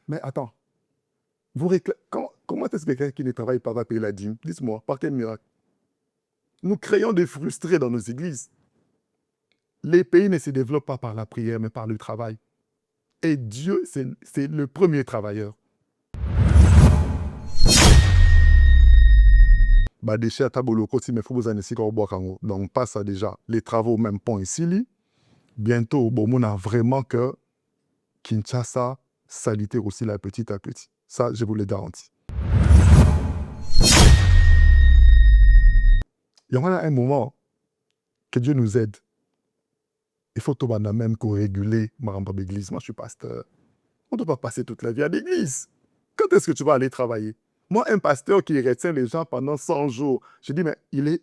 Mais attends, comment est-ce que quelqu'un qui ne travaille pas va payer la dîme? Dites-moi, par quel miracle? Nous créons des frustrés dans nos églises. Les pays ne se développent pas par la prière, mais par le travail. Et Dieu, c'est le premier travailleur. Bah, déchet à taboloko, si mes faut vous en essayer donc on passe à déjà les travaux, même pont ici. Bientôt, bon, on a vraiment que Kinshasa s'aliter aussi là petit à petit. Ça, je vous le garantis. Il y aura un moment que Dieu nous aide. Il faut tout même qu'on réguler ma l'église. Moi, je suis pasteur. On ne doit pas passer toute la vie à l'église. Quand est-ce que tu vas aller travailler? Moi, un pasteur qui retient les gens pendant 100 jours, je dis, mais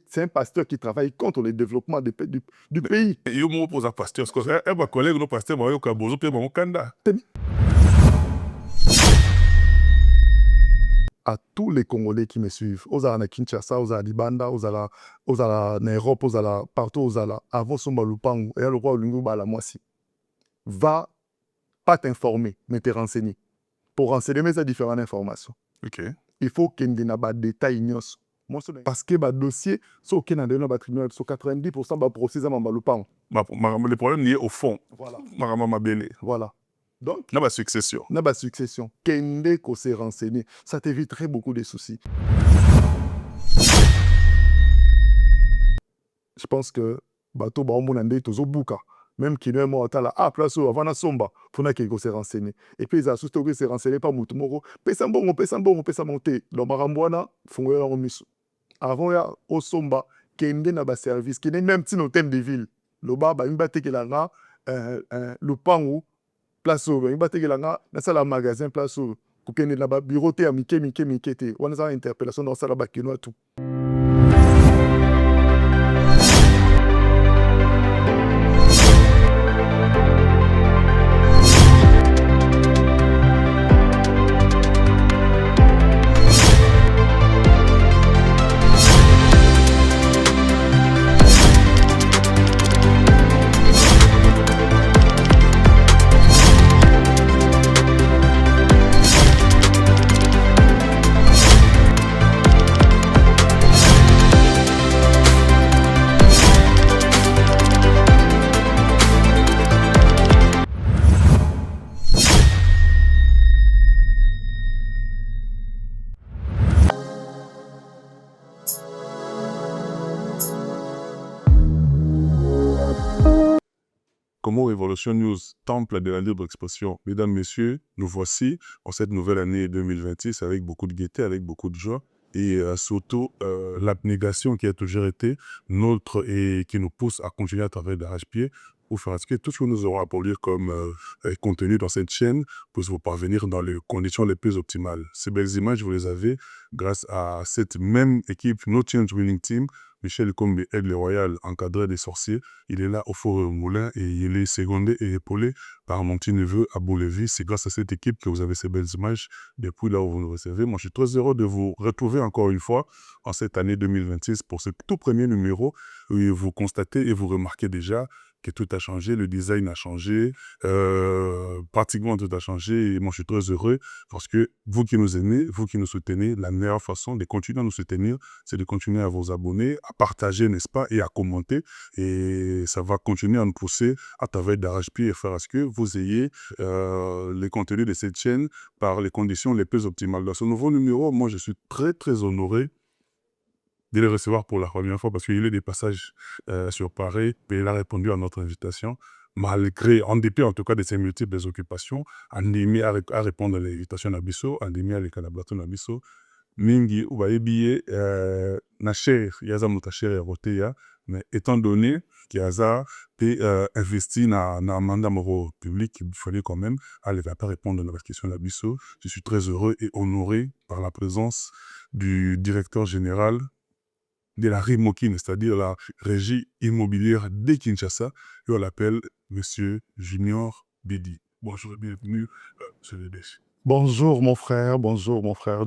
c'est un pasteur qui travaille contre le développement du pays. Et yo mo pose pasteur, parce que un collègue no pasteur mo yo ka bozo pe mo kanda. À tous les Congolais qui me suivent, aux à Kinshasa, aux à Libanda, aux à Europe, aux à partout, aux à avant son balupango, et à le roi Olungu la moisi. Va pas t'informer, mais te renseigner. Pour renseigner mes différentes informations. Ok. Il faut qu'il y ait des détails. Parce que le dossier, ce qui est dans le tribunal, 90% de procès à Mambalupan. Le problème lié au fond. Voilà. Voilà. Donc, il y a succession. Il y a succession. Kende ko s'est renseigné. Ça t'éviterait beaucoup de soucis. Je pense que bateau ba omonande tozo buka. Même qui n'est pas là, ah, place où, avant la somba, pour qu'il s'est renseigné. Et puis, ils ont surtout s'est renseigné par Moutoumoro. Pesambon, monter. Dans Marambouana, font en miso. Avant, il y a au somba, qui est un service, qui n'est même pas un thème de ville. Le bar, il y a le pango, place où, il y a un magasin, place où, il y a un bureau, il y a une interpellation dans la salle, il y a tout. Como Revolution News, temple de la libre expression. Mesdames, Messieurs, nous voici en cette nouvelle année 2026 avec beaucoup de gaieté, avec beaucoup de joie et surtout l'abnégation qui a toujours été notre et qui nous pousse à continuer à travailler d'arrache-pied pour faire ce que tout ce que nous aurons à produire comme contenu dans cette chaîne puisse vous parvenir dans les conditions les plus optimales. Ces belles images, vous les avez grâce à cette même équipe, No Change Winning Team. Michel Kombe, Aigle Royal, encadré des sorciers. Il est là au Fort Moulin et il est secondé et épaulé par mon petit neveu Abou Lévi. C'est grâce à cette équipe que vous avez ces belles images depuis là où vous nous recevez. Moi, je suis très heureux de vous retrouver encore une fois en cette année 2026 pour ce tout premier numéro où vous constatez et vous remarquez déjà que tout a changé, le design a changé, pratiquement tout a changé et moi je suis très heureux parce que vous qui nous aimez, vous qui nous soutenez, la meilleure façon de continuer à nous soutenir, c'est de continuer à vous abonner, à partager, n'est-ce pas, et à commenter et ça va continuer à nous pousser à travers d'arrache-pied et faire à ce que vous ayez les contenus de cette chaîne par les conditions les plus optimales. Dans ce nouveau numéro, moi je suis très très honoré de le recevoir pour la première fois parce qu'il y a eu des passages sur Paris, et il a répondu à notre invitation, malgré, en dépit en tout cas de ses multiples occupations, Andimi a répondu à l'invitation d'Abisso, Andimi a l'écalabraton d'Abisso, Mingi, ou bayebiye, Nacher, Yaza Moutacher Roteya, mais étant donné qu'Yaza a investi dans un mandat moral public, il fallait quand même aller pas répondre à la question d'Abisso. Je suis très heureux et honoré par la présence du directeur général de la RIMOKIN, c'est-à-dire la Régie immobilière de Kinshasa, et on l'appelle Monsieur Junior Bedi. Bonjour et bienvenue, Monsieur le déchet. Bonjour mon frère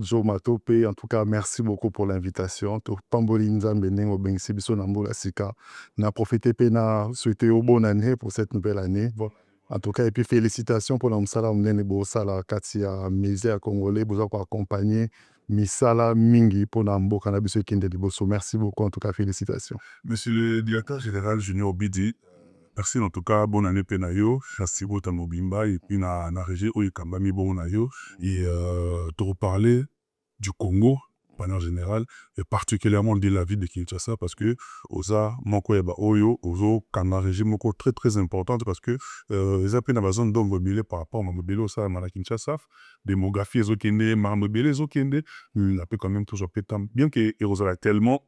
Joe Matope. En tout cas, merci beaucoup pour l'invitation. Pambolinza Benengo Bengsibiso Nambola Sika. Na profité pena souhaiter une bonne année pour cette nouvelle année. Bon. En tout cas, et puis félicitations pour l'Amsala Mnene Bosala, Katia, Misère Congolais, vous pour accompagner Misala Mingi pour Nambo Cannabis Kinde de Bosso. Merci beaucoup, en tout cas, félicitations. Monsieur le directeur général Junior Bidi, merci en tout cas, bonne année Penayo, Chassibo Tamobimba, et puis na région où il Kambami Bonayo, et te reparler du Congo, de manière générale, et particulièrement de la ville de Kinshasa, parce que Oza, Moko Yaba Oyo, Ozo, Kana régime Moko très très importante, parce que les appels à zone d'Omobile par rapport à Mobile, Osa, Mala Kinshasa, démographie, Ezokende, Marmobile, Ezokende, il a quand même toujours pétam, bien que Erosa tellement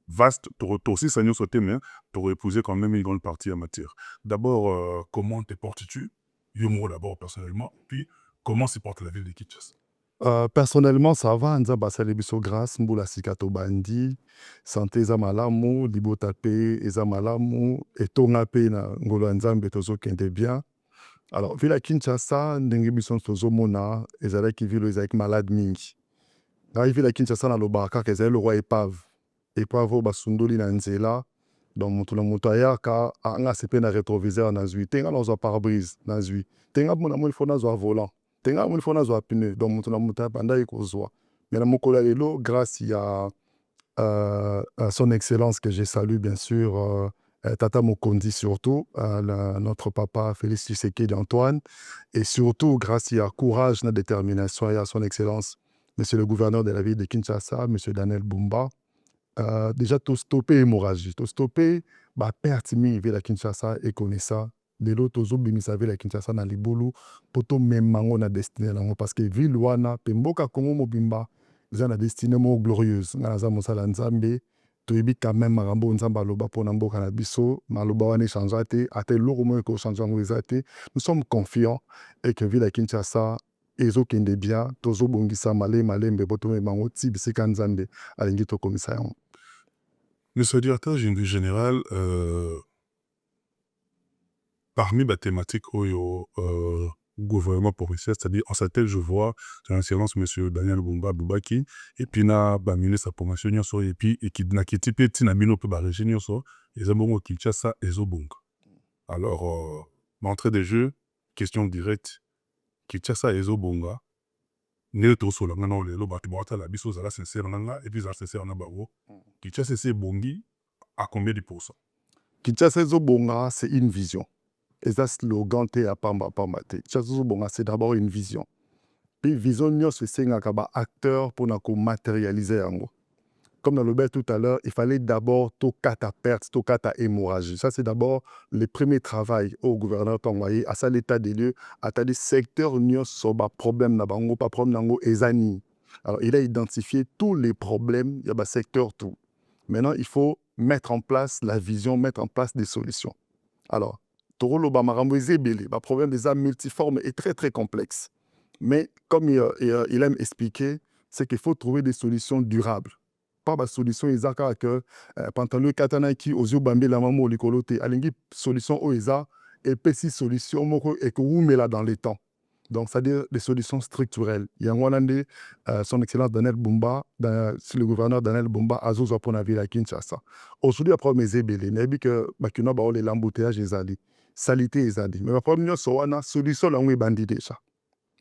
vaste, tu aussi Sagnon sauté, mais tu aurais épousé quand même une grande partie en matière. D'abord, comment te portes-tu? Yomo d'abord personnellement, puis comment se porte la ville de Kinshasa? Personnellement, ça va, Nza Basale Biso grâce, Mbula Sikato Bandi, Santé Eza Malamu, Libo Tape Eza Malamu, et Tonga Pe na Ngolo Nzambe Tozo Kende bien. Alors, ville à Kinshasa, Ndenge Bison Tozo Mona, Ezalaki ville Ezalaki malade mingi. Là, ville à Kinshasa, na Lobaka, Ezalaki le roi épave. Épave, Basundoli na Nzela, donc Mutuna Mutayaka, Anga Sepe na rétroviseur na Zui, Tenga na pare-brise na Zui, Tenga Muna Moulfo na volant. Tenga Moulfo na pneu, donc Mutuna Mutaya Panda Ekozwa. Mais la Mokola Lelo, grâce à son excellence que je salue bien sûr, Tata Mokondi surtout, notre papa Félix Tshisekedi Antoine, et surtout grâce à courage et détermination et à son excellence, monsieur le gouverneur de la ville de Kinshasa, monsieur Daniel Bumba, déjà tout stopper l'hémorragie, tout stopper perte ville à Kinshasa et connaissa de l'autre zobimisa ville à Kinshasa na libulu poto memango na destinée nango parce que ville wana pemboka Congo mobimba eza na destinée mo glorieuse nga naza mosala nzambe toyebi quand même makambo nzambe aloba mpona mboka na biso maloba wana echange te ata eloko moko ekochange yango eza te. Nous sommes confiants et que ville à Kinshasa ezokende bien tozobongisa malembe po tomemango ti bisika nzambe alingi tokomisa yango. Monsieur le directeur général, parmi les thématiques au gouvernement provincial, c'est-à-dire en sa tête, je vois, son excellence, monsieur Daniel Bumba Boubaki, et puis na ministre de la promotion, et puis qui n'a quitté petit na mino peu barrégé, et ça bon Kinshasa et Zobonga. Alors, l'entrée des jeux, question directe, Kinshasa et Zobonga, ne to so la ngana lelo ba tibota la biso zala sincère nanga et puis zala sincère na bawo. Kinshasa c'est bongi à combien de pourcents? Kinshasa Zobonga, c'est une vision. Et ça, slogan, à Pamba Pamba. Kinshasa Zobonga, c'est d'abord une vision. Puis, vision, c'est un acteur pour matérialiser. Comme dans le bel tout à l'heure, il fallait d'abord toka ta perte, toka ta hémorragie. Ça, c'est d'abord le premier travail au gouverneur Tongwaye, à ça l'état des lieux, à des secteurs où sur problème, pas problème, ezani. Alors, il a identifié tous les problèmes, il y a un secteur tout. Maintenant, il faut mettre en place la vision, mettre en place des solutions. Alors, Torolo Bamarambo Zébélé, le problème des armes multiformes est très très complexe. Mais comme il aime expliquer, c'est qu'il faut trouver des solutions durables. Pas de solution ezaka que pantalon katana qui aux yeux bambé la maman likolote alingi solution oeza et puis si solution moko et que vous met là dans les temps. Donc, c'est-à-dire des solutions structurelles. Il y a un son excellence Daniel Bumba, le gouverneur Daniel Bumba, a zozo pour la ville à Kinshasa. Aujourd'hui, après mes ébélés, il y a que les embouteillages les ali, salité les ali. Mais le problème, c'est une solution là où est bandit déjà.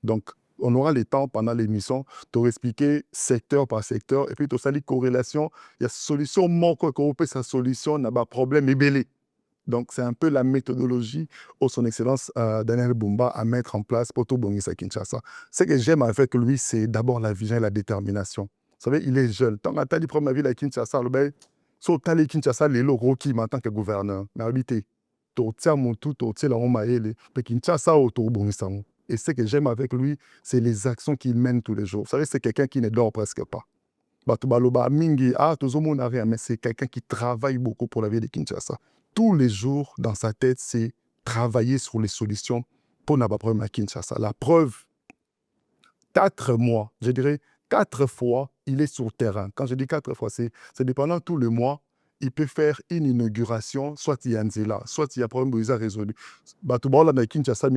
Donc, on aura le temps pendant l'émission de expliquer secteur par secteur et puis de salir corrélation. Il y a solution manque qu'on peut sa solution n'a pas problème ébélé. Donc, c'est un peu la méthodologie où son excellence Daniel Bumba à mettre en place pour tout Bongisa Kinshasa. Ce que j'aime avec lui, c'est d'abord la vision et la détermination. Vous savez, il est jeune. Tant que tu prends ma ville à Kinshasa, le so tali Kinshasa, les locaux qui en tant que gouverneur. Mais habité, tu tiens mon tout, tu tiens la romaïle, mais Kinshasa au tout Bongisa. Et ce que j'aime avec lui, c'est les actions qu'il mène tous les jours. Vous savez, c'est quelqu'un qui ne dort presque pas. Mais c'est quelqu'un qui travaille beaucoup pour la ville de Kinshasa. Tous les jours, dans sa tête, c'est travailler sur les solutions pour n'a pas problème à Kinshasa. La preuve, 4 mois, je dirais 4 fois, il est sur terrain. Quand je dis 4 fois, c'est dépendant tous les mois, il peut faire une inauguration, soit il y a Nzela, soit il y a un problème où il a résolu. Kinshasa,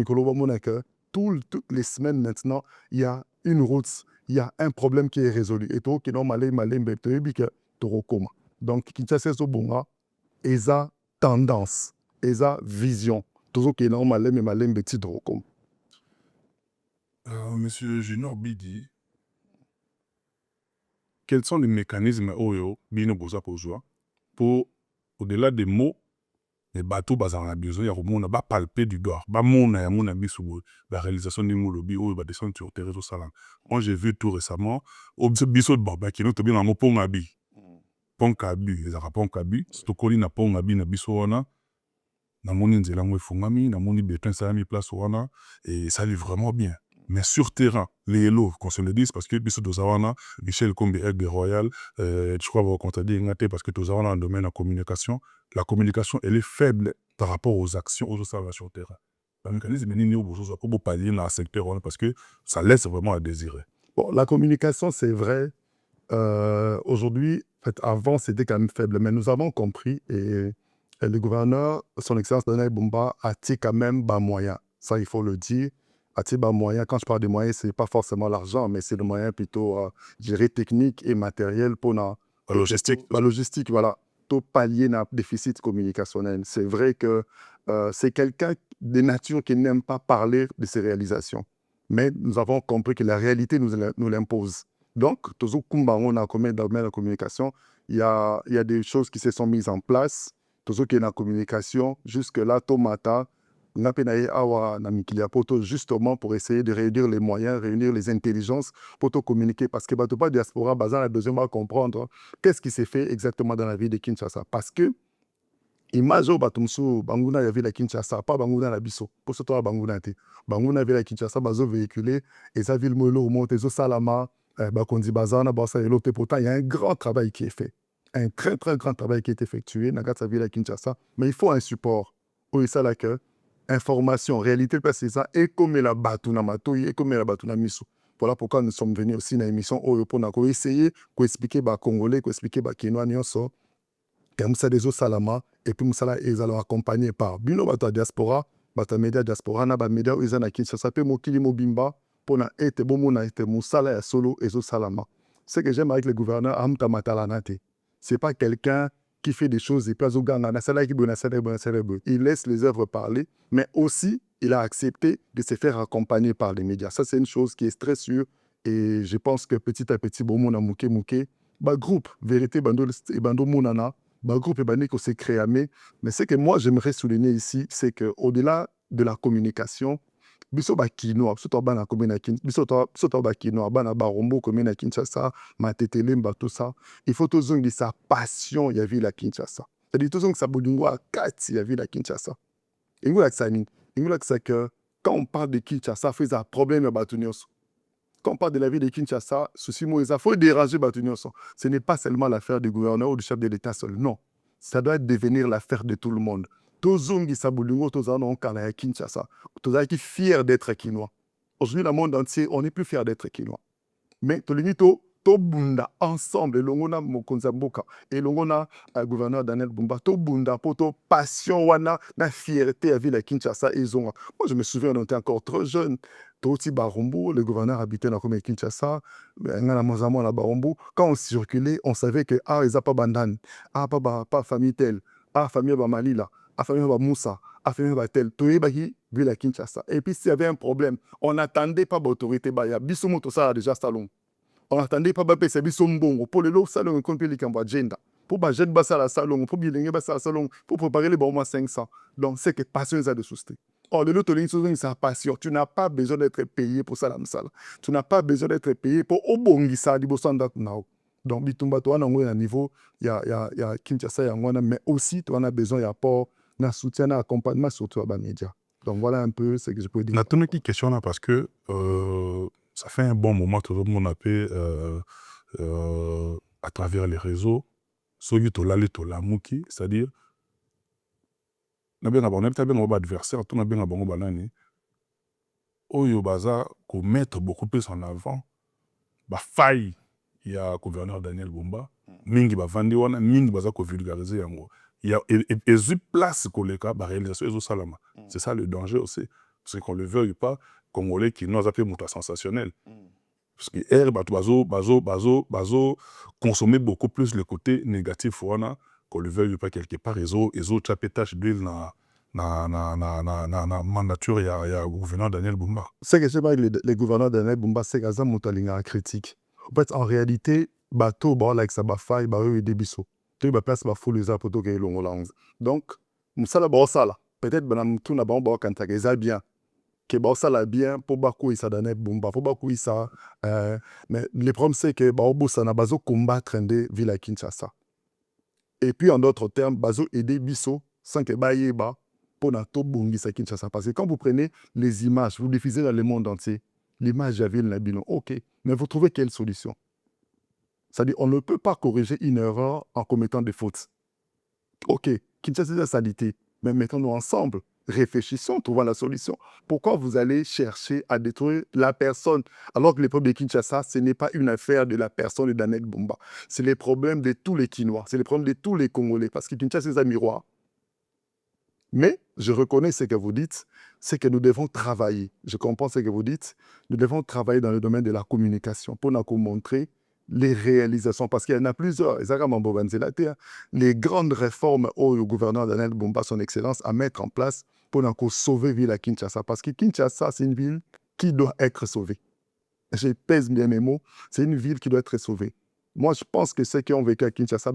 toutes les semaines maintenant, il y a une route, il y a un problème qui est résolu. Et tout, qui est normal, donc, Kinshasa Zobonga, eza tendance, eza vision. toujours qui est normal, mais malem petit trop comme. Monsieur Junior Bidi, quels sont les mécanismes Oyo, Bino Boza Pozwa, pour, au-delà des mots, les bateaux bazar a besoin, il y a un ba palper du doigt, ba mona ya mona bisu, la réalisation du molobi, Oyo ba descendre sur terrain au salam. Moi j'ai vu tout récemment, au biso de baba qui nous bien en pont abi. Pont abi, les arapons abi, stokoli na pont abi na biso wana. Na moni nzela mo fungami, na moni beton salami place wana, et ça allait vraiment bien. Mais sur terrain, les hello, qu'on se le dise, parce que biso dozawana, Michel Kombi Aigle Royal, je crois vous contredire ngate parce que dozawana en domaine de communication, la communication elle est faible par rapport aux actions, aux observations sur terrain. Le mécanisme est ni pour pallier dans le secteur parce que ça laisse vraiment à désirer. Bon, la communication, c'est vrai. Aujourd'hui, en fait, avant, c'était quand même faible, mais nous avons compris et le gouverneur, son excellence Daniel Bumba, a tiré quand même bas moyen. Ça, il faut le dire. A tiré bas moyen. Quand je parle de moyens, ce n'est pas forcément l'argent, mais c'est le moyen plutôt géré technique et matériel pour la logistique. La logistique, voilà. Tout pallier un déficit communicationnel. C'est vrai que c'est quelqu'un de nature qui n'aime pas parler de ses réalisations. Mais nous avons compris que la réalité nous l'impose. Donc, toujours on a commis dans la communication, il y a des choses qui se sont mises en place. Toujours qui est dans la communication, jusque-là, Tomata, justement pour essayer de réunir les moyens, réunir les intelligences pour te communiquer. Parce que pas diaspora, Bazan a besoin de comprendre qu'est-ce qui s'est fait exactement dans la vie de Kinshasa. Parce que Imagine batumsu banguna ya ville à Kinshasa pas banguna la biso pour ce toi banguna te banguna ville à Kinshasa bazo véhiculé et sa ville molo monte zo salama bakondi bazana basa et l'autre pourtant il y a un grand travail qui est fait, un très très grand travail qui est effectué dans sa ville à Kinshasa, mais il faut un support oui ça là que information réalité parce que ça et comme la batuna matoi et comme la batuna miso. Voilà pourquoi nous sommes venus aussi dans l'émission pour essayer d'expliquer aux Congolais, d'expliquer aux Kinois et Moussa Deso Salama, et puis Moussa ils allons accompagner par Bino Bata Diaspora, Bata Média Diaspora, na ba média ils en a qui ça peut mokili mobimba pour na ete bomo na ete Moussa ya solo Ezo Salama. Ce que j'aime avec le gouverneur Amta Matalanate, c'est pas quelqu'un qui fait des choses et pas au ganga na sala qui bona sala bona sala. Il laisse les œuvres parler, mais aussi il a accepté de se faire accompagner par les médias. Ça c'est une chose qui est très sûre et je pense que petit à petit bomo na mouké ba groupe vérité bando et bando monana le groupe Ebanico s'est créé, mais ce que moi j'aimerais souligner ici, c'est qu'au-delà de la communication, biso ba kinoa, biso to bana komena kin, biso to ba kinoa, bana barombo komena Kinshasa, matetele mba tout ça, il faut toujours dire sa passion y a vu la Kinshasa. C'est-à-dire toujours que ça boudungo a kati y a vu la Kinshasa. Et vous là que quand on parle de Kinshasa, fait un problème à Batunios. Quand on parle de la ville de Kinshasa, ceci, il faut déranger Batunyoso. Ce n'est pas seulement l'affaire du gouverneur ou du chef de l'État seul. Non. Ça doit devenir l'affaire de tout le monde. Tozongi Sabulungo, Tozano, Kana Kinshasa. Tozaki fier d'être Kinois. Aujourd'hui, dans le monde entier, on n'est plus fier d'être Kinois. Mais Tolinito, Tobunda, ensemble, Longona Mokonzamboka, et Longona, gouverneur Daniel Bumba, Tobunda, Poto, passion, wana, la fierté à ville à Kinshasa, ils ont. Moi, je me souviens, on était encore trop jeune. Toti Barombo, le gouverneur habitait dans le Kinshasa, quand on circulait, on savait que ah, ils n'ont pas bandan, ah, pas famille telle, ah, famille Malila, ah, famille Moussa, ah, famille tel, tout est ville à Kinshasa. Et puis, s'il y avait un problème, on n'attendait pas l'autorité, il y a Bissoumoto, ça a déjà salon. On n'attendait pas que c'est Bissombongo, pour le lot salon, qu'on peut les agenda. Pour que jeune basse à la salon, pour bien basse à la salon, pour préparer les bons 500. Donc, c'est que passion est de souster. Or, le lot de sa passion. Tu n'as pas besoin d'être payé pour ça, la salle. Tu n'as pas besoin d'être payé pour obongisa di bosanda now. Donc, bitumba, toi, on a un niveau, il y a Kinshasa, mais aussi, tu en as besoin, il y a pas un soutien, un accompagnement, surtout à les médias. Donc, voilà un peu ce que je peux dire. On a une question là parce que ça fait un bon moment que tout le monde a fait à travers les réseaux, c'est-à-dire, on a bien un adversaire, on a bien un bon banane. Oyo baza ko mettre beaucoup plus en avant ba faille il y a gouverneur Daniel Bumba mingi ba vandi wana mingi baza ko vulgariser yango il y a et place koleka ba réalisation ezo salama. C'est ça le danger aussi parce qu'on le veuille pas congolais qui nous appelle muta sensationnel parce que air bazo consommer beaucoup plus le côté négatif wana qu'on le veuille pas quelque part ezo tapé tache d'huile na mandature ya gouverneur Daniel Bumba. Ce que je sais pas avec les gouverneurs Daniel Bumba, c'est que ça monte à critique. En fait, en réalité, bateau, bah, like ça, bah, faille, bah, eux, des bisous. Tu vois, place, bah, fou, les apotos, qui l'ont langue. Donc, ça, là, bah, ça, là. Peut-être, bah, tout n'a pas, bah, quand t'as ça bien. Que, bah, ça, là, bien, pour, bah, quoi, ça, Daniel Bumba, pour, bah, quoi, ça. Mais le problème, c'est que, bah, au bout, ça n'a pas combattre de Villa Kinshasa. Et puis, en d'autres termes, bah, aider bisous, sans que, bah, y ait, bah, pour tout Bongisa Kinshasa. Parce que quand vous prenez les images, vous diffusez dans le monde entier, l'image de la ville Nabilon, ok, mais vous trouvez quelle solution? C'est-à-dire, on ne peut pas corriger une erreur en commettant des fautes. Ok, Kinshasa, c'est la saleté, mais mettons-nous ensemble, réfléchissons, trouvons la solution. Pourquoi vous allez chercher à détruire la personne, alors que le problème de Kinshasa, ce n'est pas une affaire de la personne de Daniel Bumba. C'est les problèmes de tous les Kinois, c'est les problèmes de tous les Congolais, parce que Kinshasa, c'est un miroir. Mais je reconnais ce que vous dites, c'est que nous devons travailler. Je comprends ce que vous dites. Nous devons travailler dans le domaine de la communication pour nous montrer les réalisations. Parce qu'il y en a plusieurs. Les grandes réformes au gouverneur Daniel Bumba, son excellence, à mettre en place pour nous sauver la ville à Kinshasa. Parce que Kinshasa, c'est une ville qui doit être sauvée. Je pèse bien mes mots. C'est une ville qui doit être sauvée. Moi, je pense que ceux qui ont vécu à Kinshasa,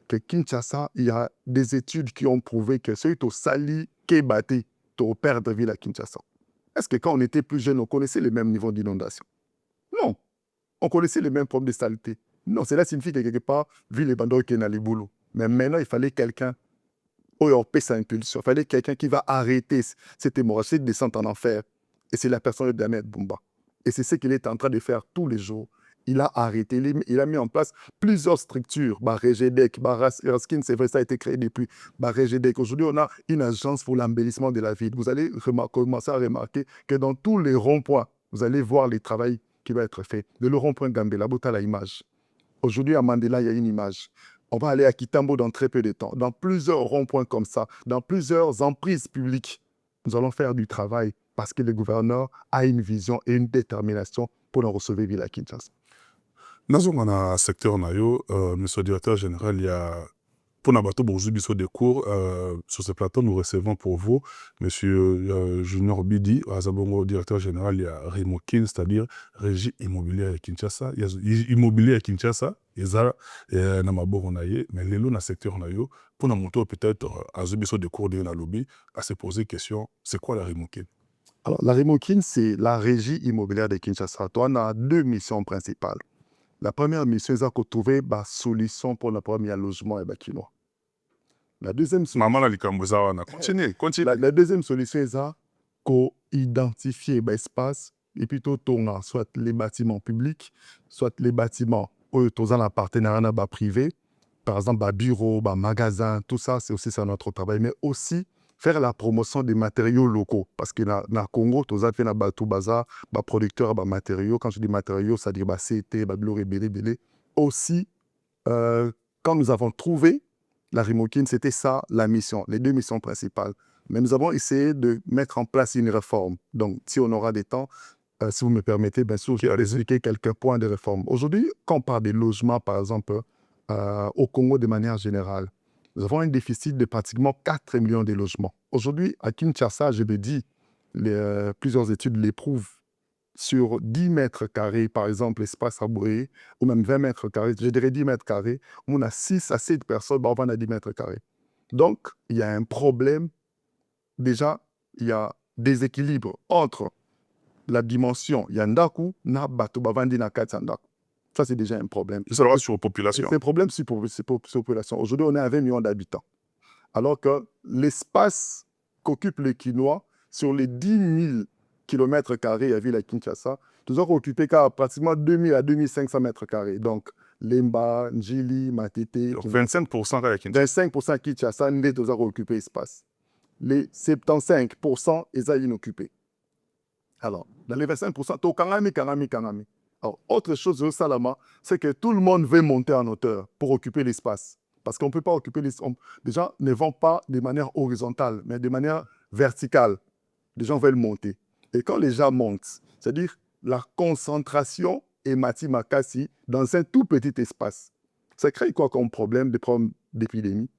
que Kinshasa, il y a des études qui ont prouvé que ceux qui ont sali, qui battu, ont perdu ville à Kinshasa. Est-ce que quand on était plus jeune, on connaissait les mêmes niveaux d'inondation? Non. On connaissait les mêmes problèmes de saleté. Non, cela signifie que quelque part, ville et bandoi qui est dans les boulots. Mais maintenant, il fallait quelqu'un qui a paix sa impulsion. Il fallait quelqu'un qui va arrêter cette hémorragie, cette descente en enfer. Et c'est la personne de Daniel Bumba. Et c'est ce qu'il est en train de faire tous les jours. Il a arrêté, il a mis en place plusieurs structures. Regedec, Raskin, c'est vrai, ça a été créé depuis Regedec. Aujourd'hui, on a une agence pour l'embellissement de la ville. Vous allez commencer à remarquer que dans tous les ronds-points, vous allez voir les travaux qui va être fait. De le rond-point Gambela, Bota la image. Aujourd'hui, à Mandela, il y a une image. On va aller à Kitambo dans très peu de temps. Dans plusieurs ronds-points comme ça, dans plusieurs emprises publiques, nous allons faire du travail parce que le gouverneur a une vision et une détermination pour nous recevoir Villa Kinshasa. Dans un secteur, monsieur le directeur général, il y a pour Nabato Bourjou des cours. Sur ce plateau, nous recevons pour vous monsieur Junior Bidi, Azabongo, directeur général, il y a Raymond Kin, c'est-à-dire Régie immobilière à Kinshasa. Il y a immobilier à Kinshasa, il y a Namaboro Naye, mais les lots dans le secteur, pour nous peut-être à Zubiso des cours de Nalobi, à se poser question, c'est quoi la Raymond Kin? Alors, la Raymond Kin, c'est la Régie immobilière de Kinshasa. On a deux missions principales. La première mission, c'est de trouver une solution pour le premier logement et bâtiment. La deuxième solution, la deuxième solution, c'est d'identifier l'espace et puis tourner soit les bâtiments publics, soit les bâtiments où ils ont un partenariat privé, par exemple, bureau, magasin, tout ça, c'est aussi ça notre travail, mais aussi faire la promotion des matériaux locaux. Parce que dans le Congo, tout ça fait tout bazar, producteur de matériaux. Quand je dis matériaux, ça dit CT, Bloré, Bélé. Aussi, quand nous avons trouvé la Rimokine, c'était ça la mission, les deux missions principales. Mais nous avons essayé de mettre en place une réforme. Donc, si on aura des temps, si vous me permettez, bien sûr, je vais expliquer quelques points de réforme. Aujourd'hui, quand on parle des logements, par exemple, au Congo de manière générale, nous avons un déficit de pratiquement 4 millions de logements. Aujourd'hui, à Kinshasa, je le dis, plusieurs études l'éprouvent, sur 10 mètres carrés, par exemple, espace arboré, ou même 20 mètres carrés, je dirais 10 mètres carrés, on a 6 à 7 personnes, on va à 10 mètres carrés. Donc, il y a un problème. Déjà, il y a déséquilibre entre la dimension, il y a Ndaku, na Bato, Bavandi, na Katsandaku. Ça, c'est déjà un problème. Ça va sur la population. C'est un problème sur la population. Aujourd'hui, on est à 20 millions d'habitants. Alors que l'espace qu'occupe les Kinois, sur les 10 000 kilomètres carrés à ville à Kinshasa, nous avons occupé pratiquement 2000 à 2500 mètres carrés. Donc, Lemba, Njili, Matete. Donc 25% à Kinshasa. 25% à Kinshasa, nous avons occupé l'espace. Les 75%, ils sont inoccupés. Alors, dans les 25%, tu Kanami. Alors, autre chose au Salama, c'est que tout le monde veut monter en hauteur pour occuper l'espace. Parce qu'on ne peut pas occuper l'espace. Les gens ne vont pas de manière horizontale, mais de manière verticale. Les gens veulent monter. Et quand les gens montent, c'est-à-dire la concentration est Makassi dans un tout petit espace. Ça crée quoi comme problème? Des problèmes d'épidémie,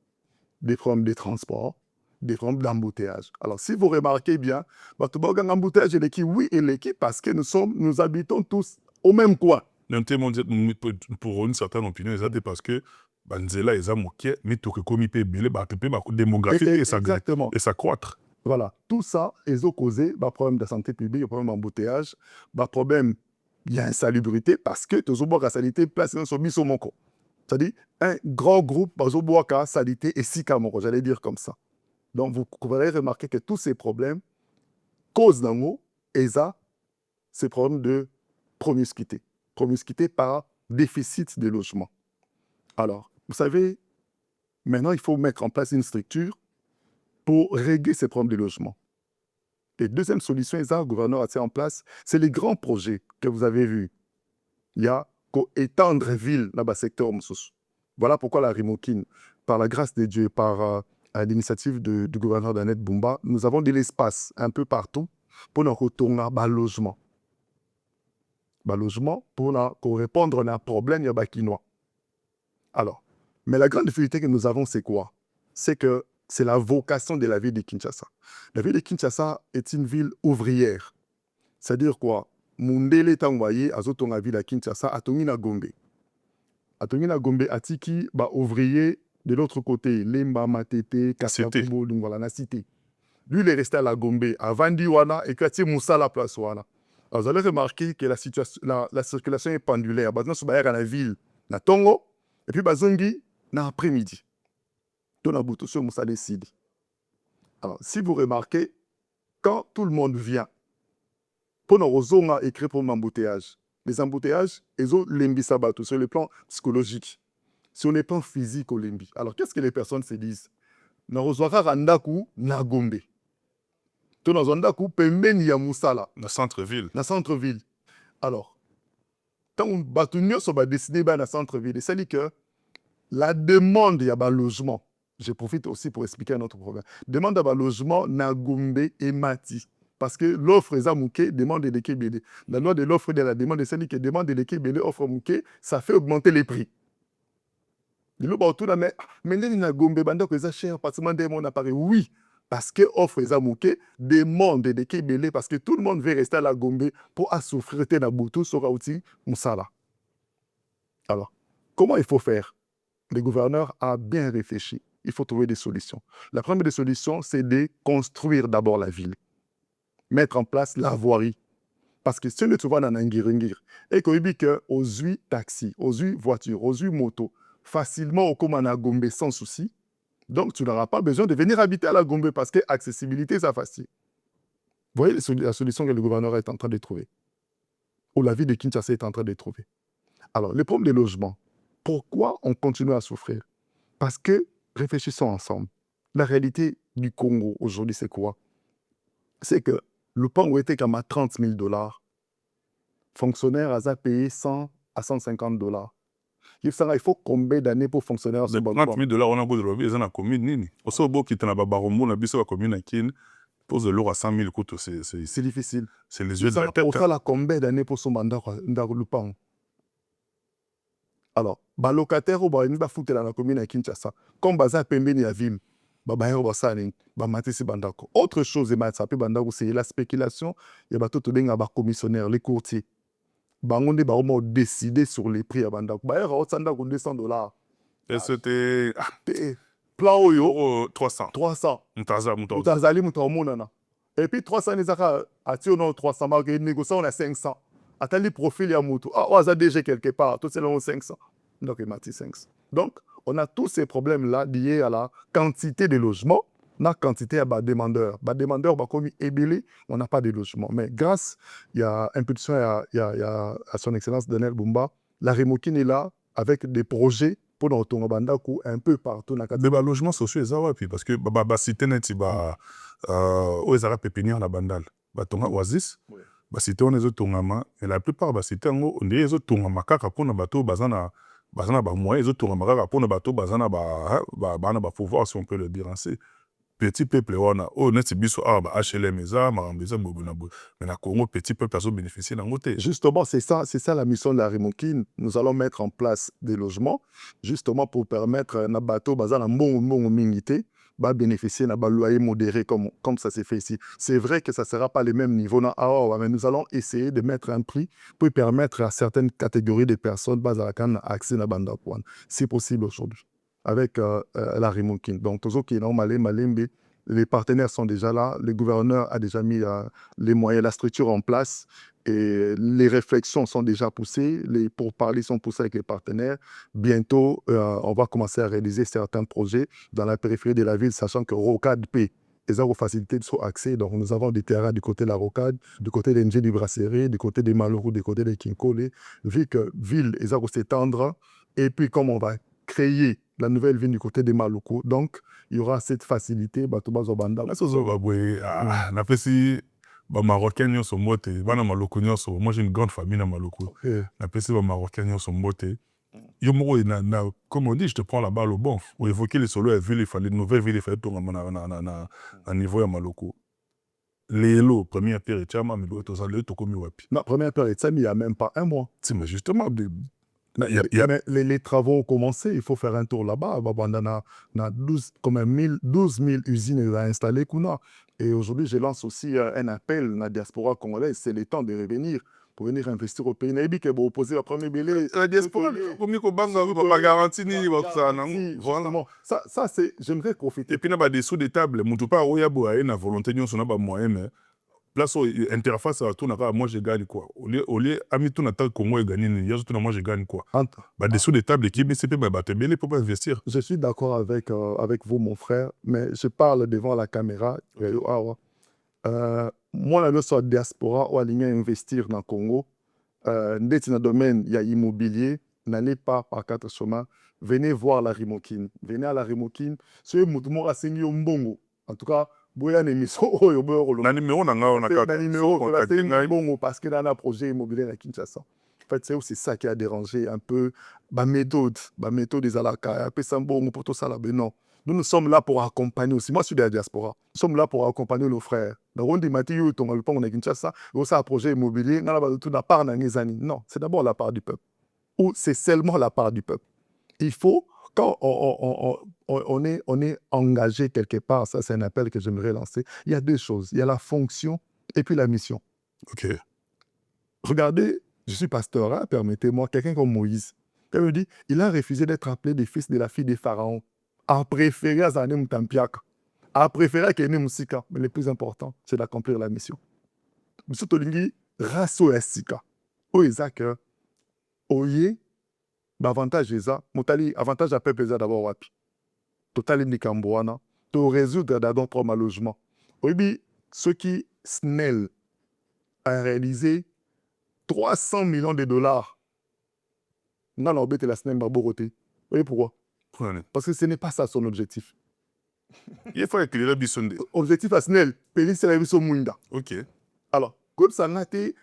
des problèmes de transport, des problèmes d'embouteillage. Alors, si vous remarquez bien, embouteillage et l'équipe, oui, et l'équipe, parce que nous habitons tous au même coin. Pour une certaine opinion, c'est parce que Banzela et Zamoké, mais tout que comme il peut bien, démographie et ça Exactement. et ça croître. Voilà, tout ça, ils ont causé des problèmes de santé publique, des problèmes d'embouteillage, des problèmes d'insalubrité, parce que tout le monde a salité place dans son bisomoko. C'est-à-dire, un grand groupe, a salité et sikamoko, j'allais dire comme ça. Donc, vous pourrez remarquer que tous ces problèmes causent dans nous, et ça, ces problèmes de promiscuité. Promiscuité par déficit de logement. Alors, vous savez, maintenant, il faut mettre en place une structure pour régler ces problèmes de logement. Et deuxième solution, le gouvernement a mis en place, c'est les grands projets que vous avez vus. Il y a étendre ville dans le secteur. Voilà pourquoi la Rimokine, par la grâce de Dieu, par l'initiative du gouverneur Danette Bumba, nous avons de l'espace un peu partout pour nous retourner à logement. Logement pour répondre à un problème, il y a Bakinois. Alors, mais la grande difficulté que nous avons, c'est quoi? C'est que c'est la vocation de la ville de Kinshasa. La ville de Kinshasa est une ville ouvrière. C'est-à-dire quoi? Mundele Tangwaye, azotonga ville à Kinshasa, atongi na Gombe. Atongi na Gombe, atiki, ouvrier de l'autre côté, Lemba, Matete, Kasakubo, Lungwala, na cité. Lui, il est resté à la Gombe, à Vandiwana, et Kati Moussa la place Wana. Alors, vous allez remarquer que la circulation est pendulaire. Maintenant, sur la ville, na Tongo, et puis Bazongi, na après-midi. Moussa décide. Alors, si vous remarquez, quand tout le monde vient, pour nous écrire pour l'embouteillage, les embouteillages, ils ont l'embisabato sur le plan psychologique, sur le plan physique au lembi. Alors, qu'est-ce que les personnes se disent? Nous avons randaku na Gombe. Nous avons randaku pembeni ya Moussala. Dans centre-ville. Dans centre-ville. Alors, quand on va décider dans le centre-ville, c'est que la demande y a un logement. Je profite aussi pour expliquer un autre problème. Demande à logement na Gombe et Mati. Parce que l'offre est amouquée, demande de l'équipe BD. La loi de l'offre et de la demande, c'est que demande de l'équipe BD, offre amouquée, ça fait augmenter les prix. Mais na Gombe, banda que ça cher, parce que mon appareil, oui. Parce que offre est amouquée, demande de l'équipe BD, parce que tout le monde veut rester à la Gombe pour souffrir de la boutou, sur Aouti, Moussala. Alors, comment il faut faire? Le gouverneur a bien réfléchi. Il faut trouver des solutions. La première des solutions, c'est de construire d'abord la ville. Mettre en place la voirie. Parce que si on est souvent dans un Ngiringir, et qu'on dit qu'aux 8 taxis, aux 8 voitures, aux 8 motos, facilement au commun à Gombe sans souci, donc tu n'auras pas besoin de venir habiter à la Gombe parce que l'accessibilité, c'est facile. Vous voyez la solution que le gouverneur est en train de trouver. Ou la ville de Kinshasa est en train de trouver. Alors, le problème des logements. Pourquoi on continue à souffrir? Parce que, réfléchissons ensemble. La réalité du Congo aujourd'hui, c'est quoi? C'est que le pan où était comme à 30 000 $, fonctionnaire a payé 100 à 150 $. Il faut combien d'années pour fonctionnaire à ce moment? 30 000 $, on a beau de l'objet, ils ont la commune, nini. Au sein beau qui est dans la barombo, on a la commune à Kin, pose de l'eau à 100 000 coûte, c'est difficile. C'est les yeux de la tête. On a combien d'années pour son mandat dans le pan? Alors, les locataires qui sont foutus dans la commune à Kinshasa, comme Baza Pembeni à ville, autre chose, c'est la spéculation. Il y a des commissionnaires, les courtiers. Ils ont décidé sur les prix à Bandako. Ils ont 200 $. Et c'était. Plan Oyo. 300. 300. Mutazali. Et puis 300, ils ont 300, ils négocient, on a 500. Attends les profils, il y a Moutou. Ah, on a déjà quelque part, tout c'est là 500. Donc, il m'a dit 500. Donc, on a tous ces problèmes-là liés à la quantité de logements, la quantité de demandeurs. Les demandeurs, comme ébélé, on n'a pas de logement. Mais grâce, il y a impulsion à son excellence Daniel Bumba, la Rimokine est là avec des projets pour nous retourner un peu partout. Des logements sociaux, parce que la cité n'est pas aux arabes pépinières la bandale. Batonga oasis. Cité on est au Tongama, et la plupart des cités on est au Tongama, car pour nos bateaux, bazana moyens, ils ont tourné pour nos bateaux, bazana pouvoir, si on peut le dire ainsi. Petit peuple, on a, oh, net biso, HLM, mais la Congo, petit peuple, a bénéficié d'un côté. Justement, c'est ça la mission de la Rimokine. Nous allons mettre en place des logements, justement pour permettre à nos bateaux, bazana mingité, va bénéficier d'un loyer modéré comme ça s'est fait ici. C'est vrai que ça ne sera pas les mêmes niveaux, mais nous allons essayer de mettre un prix pour permettre à certaines catégories de personnes d'accès à Banda Kwan. C'est possible aujourd'hui avec la Rimoukin. Donc, Malembe, les partenaires sont déjà là, le gouverneur a déjà mis les moyens, la structure en place et les réflexions sont déjà poussées, les pourparlers sont poussés avec les partenaires. Bientôt, on va commencer à réaliser certains projets dans la périphérie de la ville, sachant que Rocade P, ils ont facilité son accès. Donc, nous avons des terrains du côté de la Rocade, du côté des NG du Brasserie, du côté des Malorou, du côté des Kinkole, vu que ville, ils ont s'étendre. Et puis, comme on va créer la nouvelle ville du côté des Maluku, donc, il y aura cette facilité. Napesi Marocains nyonso mbote bana maloko nyonso. Moi j'ai une grande famille na maloko. Napesi Marocains nyonso mbote. Yo moko comme on dit, je te prends la balle au bon. Pour évoquer les solos à ville, il fallait une nouvelle ville, il fallait tout à niveau ya maloko. Lélo, première pierre et tchama, mais l'autre ça le tokomi wapi. Non, première pierre et tchama, il n'y a même pas un mois. Si, mais justement, mais les travaux ont commencé, il faut faire un tour là-bas. On a 12 000 usines installées. Et aujourd'hui, je lance aussi un appel à la diaspora congolaise. C'est le temps de revenir pour venir investir au pays. Naïbi que vous opposez la première belé. La diaspora, pas garantie ni voilà. Ça c'est, j'aimerais profiter. Et puis, il y a des sous de table. Mon tout pas, il y a une volonté, il y a un moyen, mais place interface à tout, moi je gagne quoi. Au lieu, ami tout n'attend que moi gagne, moi je gagne quoi. Des sous de table qui BCP, pour pas investir. Je suis d'accord avec vous, mon frère, mais je parle devant la caméra. Moi, la sur diaspora, ou aligné investir dans le Congo, dans le domaine, il y a immobilier, n'allez pas par quatre chemins, venez voir la Rimoukin. Venez à la Rimoukin. C'est un mouvement à Mbongo. En tout cas, boya n'émission na numéro parce qu'il y a un projet immobilier à Kinshasa. En fait, c'est ça qui a dérangé un peu ma méthode des alaka, un peu Sambongo pour tout ça là. Mais non, nous sommes là pour accompagner aussi. Moi, je suis de la diaspora. Nous sommes là pour accompagner nos frères. Dans le Mathieu, on a Kinshasa, c'est un projet immobilier, non, c'est d'abord la part du peuple. Ou c'est seulement la part du peuple. Il faut, quand on est engagé quelque part, ça c'est un appel que j'aimerais lancer, il y a deux choses. Il y a la fonction et puis la mission. Ok. Regardez, je suis pasteur, hein, permettez-moi, quelqu'un comme Moïse, il me dit, il a refusé d'être appelé des fils de la fille des pharaons, a préféré à Zané Moutampiak, a préféré à Kéné Moussika, mais le plus important, c'est d'accomplir la mission. Monsieur Tolingi, rasso Esika, o Isaac, oye, avantage eza motali avantage à peuple eza d'abord wapi total nikambouana to résoudre d'abord trois malogement oyebi ceux qui SNEL a réalisé 300 millions de dollars dans l'orbite de la SNEL Baborote. Vous voyez pourquoi? Parce que ce n'est pas ça son objectif. Il faut éclairer Bissonde. Objectif à SNEL, payer c'est la Munda. Ok. Alors, comme ça n'a été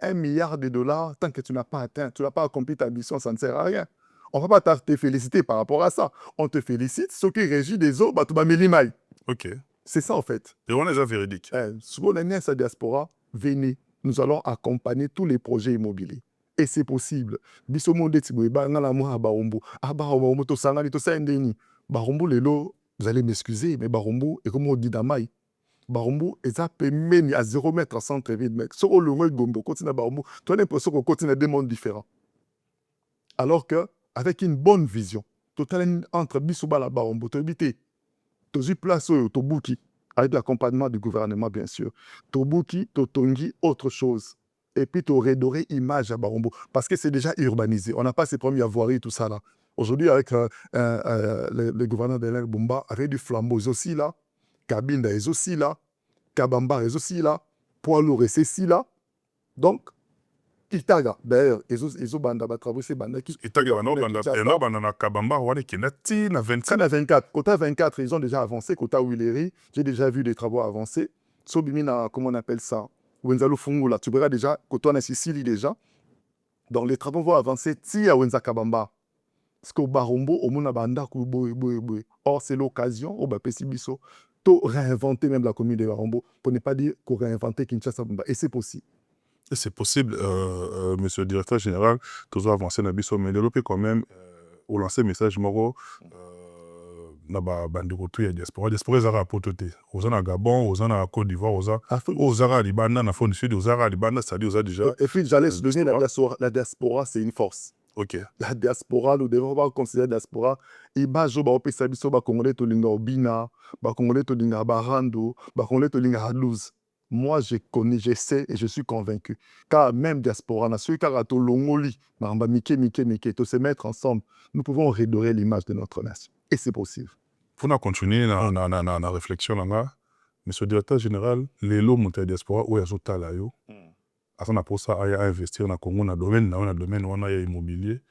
1 milliard de dollars, tant que tu n'as pas atteint, tu n'as pas accompli ta mission, ça ne sert à rien. On ne va pas te féliciter par rapport à ça. On te félicite, ce qui régit des eaux, tu vas m'éliminer. Ok. C'est ça en fait. Et on est déjà véridique. Souvent, l'année sa diaspora, venez, nous allons accompagner tous les projets immobiliers. Et c'est possible. Vous allez m'excuser, mais Barombo est comme on dit d'Amaï. Barombo est à peine à 0 mètre à centre-ville, mec. Sur le loin de Gombo, continue à Barombo, tu as l'impression qu'on continue à des mondes différents. Alors qu'avec une bonne vision, total entre Bissouba et Barombo, tu as habité, tu as place au Tobuki, avec l'accompagnement du gouvernement, bien sûr. Tobuki, Totongi, autre chose. Et puis tu aurais doré image à Barombo, parce que c'est déjà urbanisé. On n'a pas ces premières voiries, tout ça là. Aujourd'hui, avec le gouverneur de Bumba, avec du flambeau, ils aussi là. Kabinda est aussi là, Kabamba est aussi là, Poids lourd est aussi là. Donc, Itaga, d'ailleurs, ils ont traversé Banda. Itaga, na Kabamba, on est qui na 24. Na 24. Kota 24, ils ont déjà avancé. Kota Willeri, j'ai déjà vu des travaux avancés. Sobimina, comment on appelle ça? Wenzalo Fungula, tu verras déjà, Kota na Sicile déjà. Donc, les travaux vont avancer. Tia Wenza Kabamba. Parce qu'au Barombo, au Mona Banda, or, c'est l'occasion, au Bapesibiso, de réinventer même la commune de Barombo, pour ne pas dire qu'on réinventé Kinshasa. Et c'est possible. C'est possible, monsieur le directeur général, toujours avancé dans Bisso, mais développer quand même, au lancer message moro, na bandeko tu ya diaspora ezalaka poto te oza na Gabon oza na Côte d'Ivoire oza ozalaka libanda na Afrique du Sud ozalaka libanda c'est-à-dire oza déjà Et puis j'allais souligner la diaspora c'est une force. ok La diaspora, nous devons pas considérer la diaspora. Et bah, je vais penser biso ba Congolais to linga obina, ba Congolais to linga barando, ba Congolais to linga hadlouz. Moi, je connais, je sais et je suis convaincu. Car même diaspora, na celui car to longoli, maramba mike, to se mettre ensemble, nous pouvons redorer l'image de notre nation. Et c'est possible. Pour continuer na réflexion là, monsieur le directeur général, les lots montés diaspora où yazo tala yo. Asa na posa aya investir na Congo na domaine wana ya immobilier.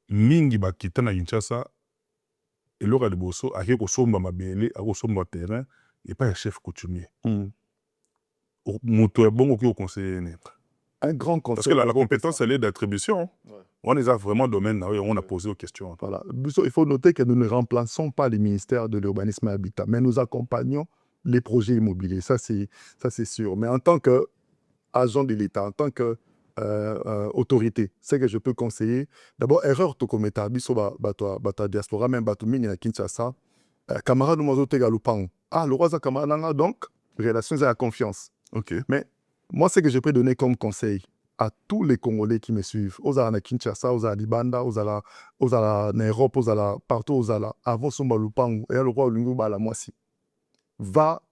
Mingi bakita na Kinshasa eloko liboso ake kosomba mabele akosomba terrain et pas chef coutumier. Moto ya bongo ki conseiller un grand conseil. Parce que la compétence elle est d'attribution. Ouais. On est vraiment domaine là, on a posé aux questions. Voilà. Il faut noter que nous ne remplaçons pas les ministères de l'urbanisme et habitat, mais nous accompagnons les projets immobiliers. Ça c'est sûr. Mais en tant que agent de l'État, en tant que autorité, c'est que je peux conseiller. D'abord, erreur to kometa biso bata diaspora même batu mini na Kinshasa. Camarade mozo tega lupang. Ah, le roi za camarade donc relations à la confiance. OK. Mais moi ce que je peux donner comme conseil à tous les Congolais qui me suivent, aux à Kinshasa, aux à Libanda, aux à Europe, aux à partout aux à avant son lupang et le roi Lungu bala moisi. Va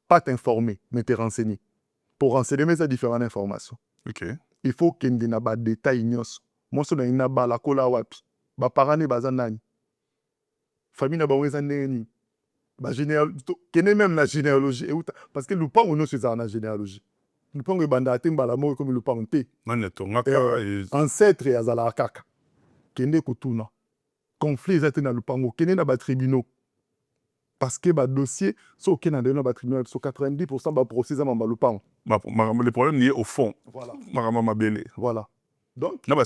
pas t'informer, mais te renseigner. Pour renseigner mes différentes informations. OK. Il faut qu'il y ait des détails. Moi, je suis la cola wapi. Ba parane bazanani. Famille na ba ni. Ba généalogie. Kene même la généalogie. Parce que le pan on est dans la généalogie. Le pan est banda timba la mort comme le pan te. Ancêtre et azala kaka. Kene kutuna. Conflit est dans le pan. Kene na ba tribunaux. Parce que le dossier, si on a un tribunal, 90% de procès à Mambaloupan. Le problème lié au fond. Voilà. Voilà. Donc, il y a une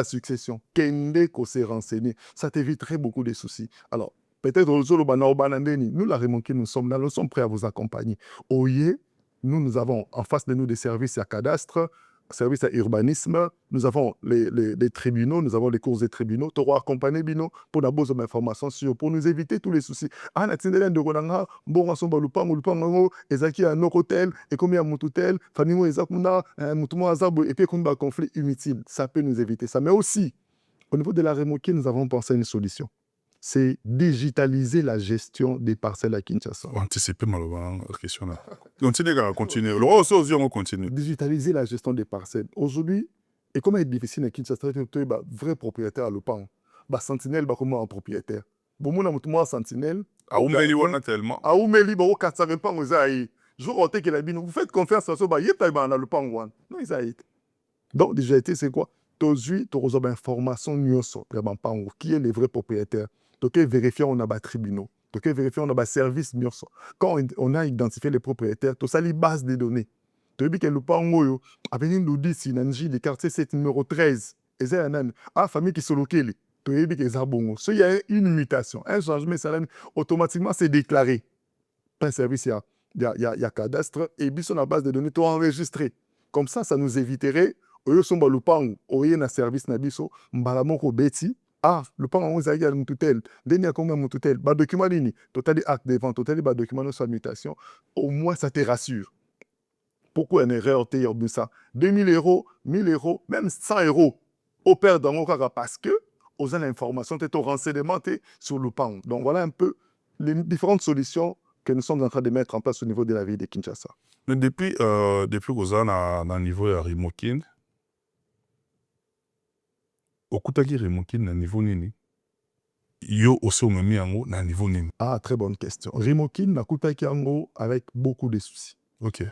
succession. Kende ko s'est renseigné. Ça t'éviterait beaucoup de soucis. Alors, peut-être nous, la Remonqué, nous sommes là, nous sommes prêts à vous accompagner. Oye, nous avons en face de nous des services à cadastre, services à urbanisme, nous avons les tribunaux, nous avons les cours des tribunaux, tu auras accompagné Bino pour la base d'informations pour nous éviter tous les soucis. Ah, na tindelen de Ronanga, bon, ensemble, lupango, ezaki à nos hôtels, et combien à Moutoutel, famille ezakuna, Moutouma azabo, et puis qu'on a un conflit inutile. Ça peut nous éviter ça. Mais aussi, au niveau de la Remoquée, nous avons pensé à une solution. C'est digitaliser la gestion des parcelles à Kinshasa. Anticiper malheureusement la question là. Continuez. On continue. Digitaliser la gestion des parcelles. Aujourd'hui, et comment est difficile à Kinshasa, tu es un vrai propriétaire à l'OPAN. Sentinelle, comment un propriétaire. Bon, moi, Sentinelle. À Oumeli, on a tellement. À Oumeli, bon, 400 000 pounds, je vois que la bine. Vous faites confiance à ce bah, il y a le pan one. Non, ils a été. Donc, déjà, c'est quoi? Aujourd'hui, tu as une information qui est les vrais propriétaires. Donc, vérifier on a des tribunaux. Donc, vérifier on a des services. Quand on a identifié les propriétaires, tu as les bases de données. Tu as vu que le pango, avec une loudi, si le quartier, c'est numéro 13. Et c'est une famille qui est locale. Tu as vu que c'est bon. Il y a une mutation, un changement, automatiquement, c'est déclaré. Pas un service, il y a cadastre. Et puis, sur la base de données, tu as enregistré. Comme ça nous éviterait. Oyo somba lupango oye na service na biso mbala moko beti lupango on zaki ya mututel deni ya komba mututel ba document nini totali acte de vente totali ba document de mutation au moins ça te rassure. Pourquoi une erreur te yorbu ça 2000 €, 1000 €, même 100 € au père dans kaka parce que aux l'information te renseignement sur lupango. Donc voilà un peu les différentes solutions que nous sommes en train de mettre en place au niveau de la ville de Kinshasa. Mais depuis que vous êtes à niveau de Rimokine, okutaki Rimokine na niveau nini? Yo aussi omemi yango na niveau nini? Ah, très bonne question. Rimokine nakutaki yango avec beaucoup de soucis. OK.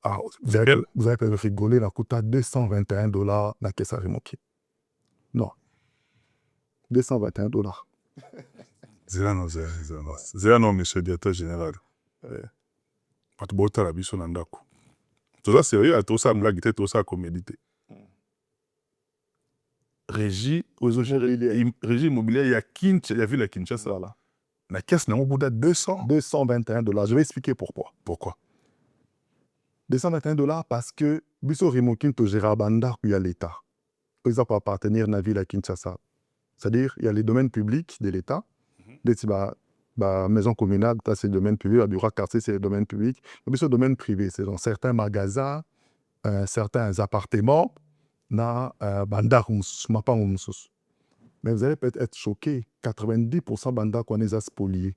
Ah, vous avez rigolé, nakuta $221 na kesa Rimokine. Non. $221. Zéro non, monsieur le directeur général. Patu bota la biso na ndako. Toza sérieux, toza blague te, toza comédie te. Régie immobilière, il y a vu la Kinshasa. Voilà. La caisse n'a pas $221. Je vais expliquer pourquoi. Pourquoi? $221 parce que biso Rimokine to gérera banda il y a l'État. Ils ont pas appartenir à la ville à Kinshasa. C'est-à-dire, il y a les domaines publics de l'État, ndeti maison communale, ça c'est le domaine public, le bureau quartier c'est le domaine public, mais ce domaine privé, c'est dans certains magasins, certains appartements, na bandako mosusu, mapango mosusu. Mais vous allez peut-être être choqué, 90% bandako wana eza spolié.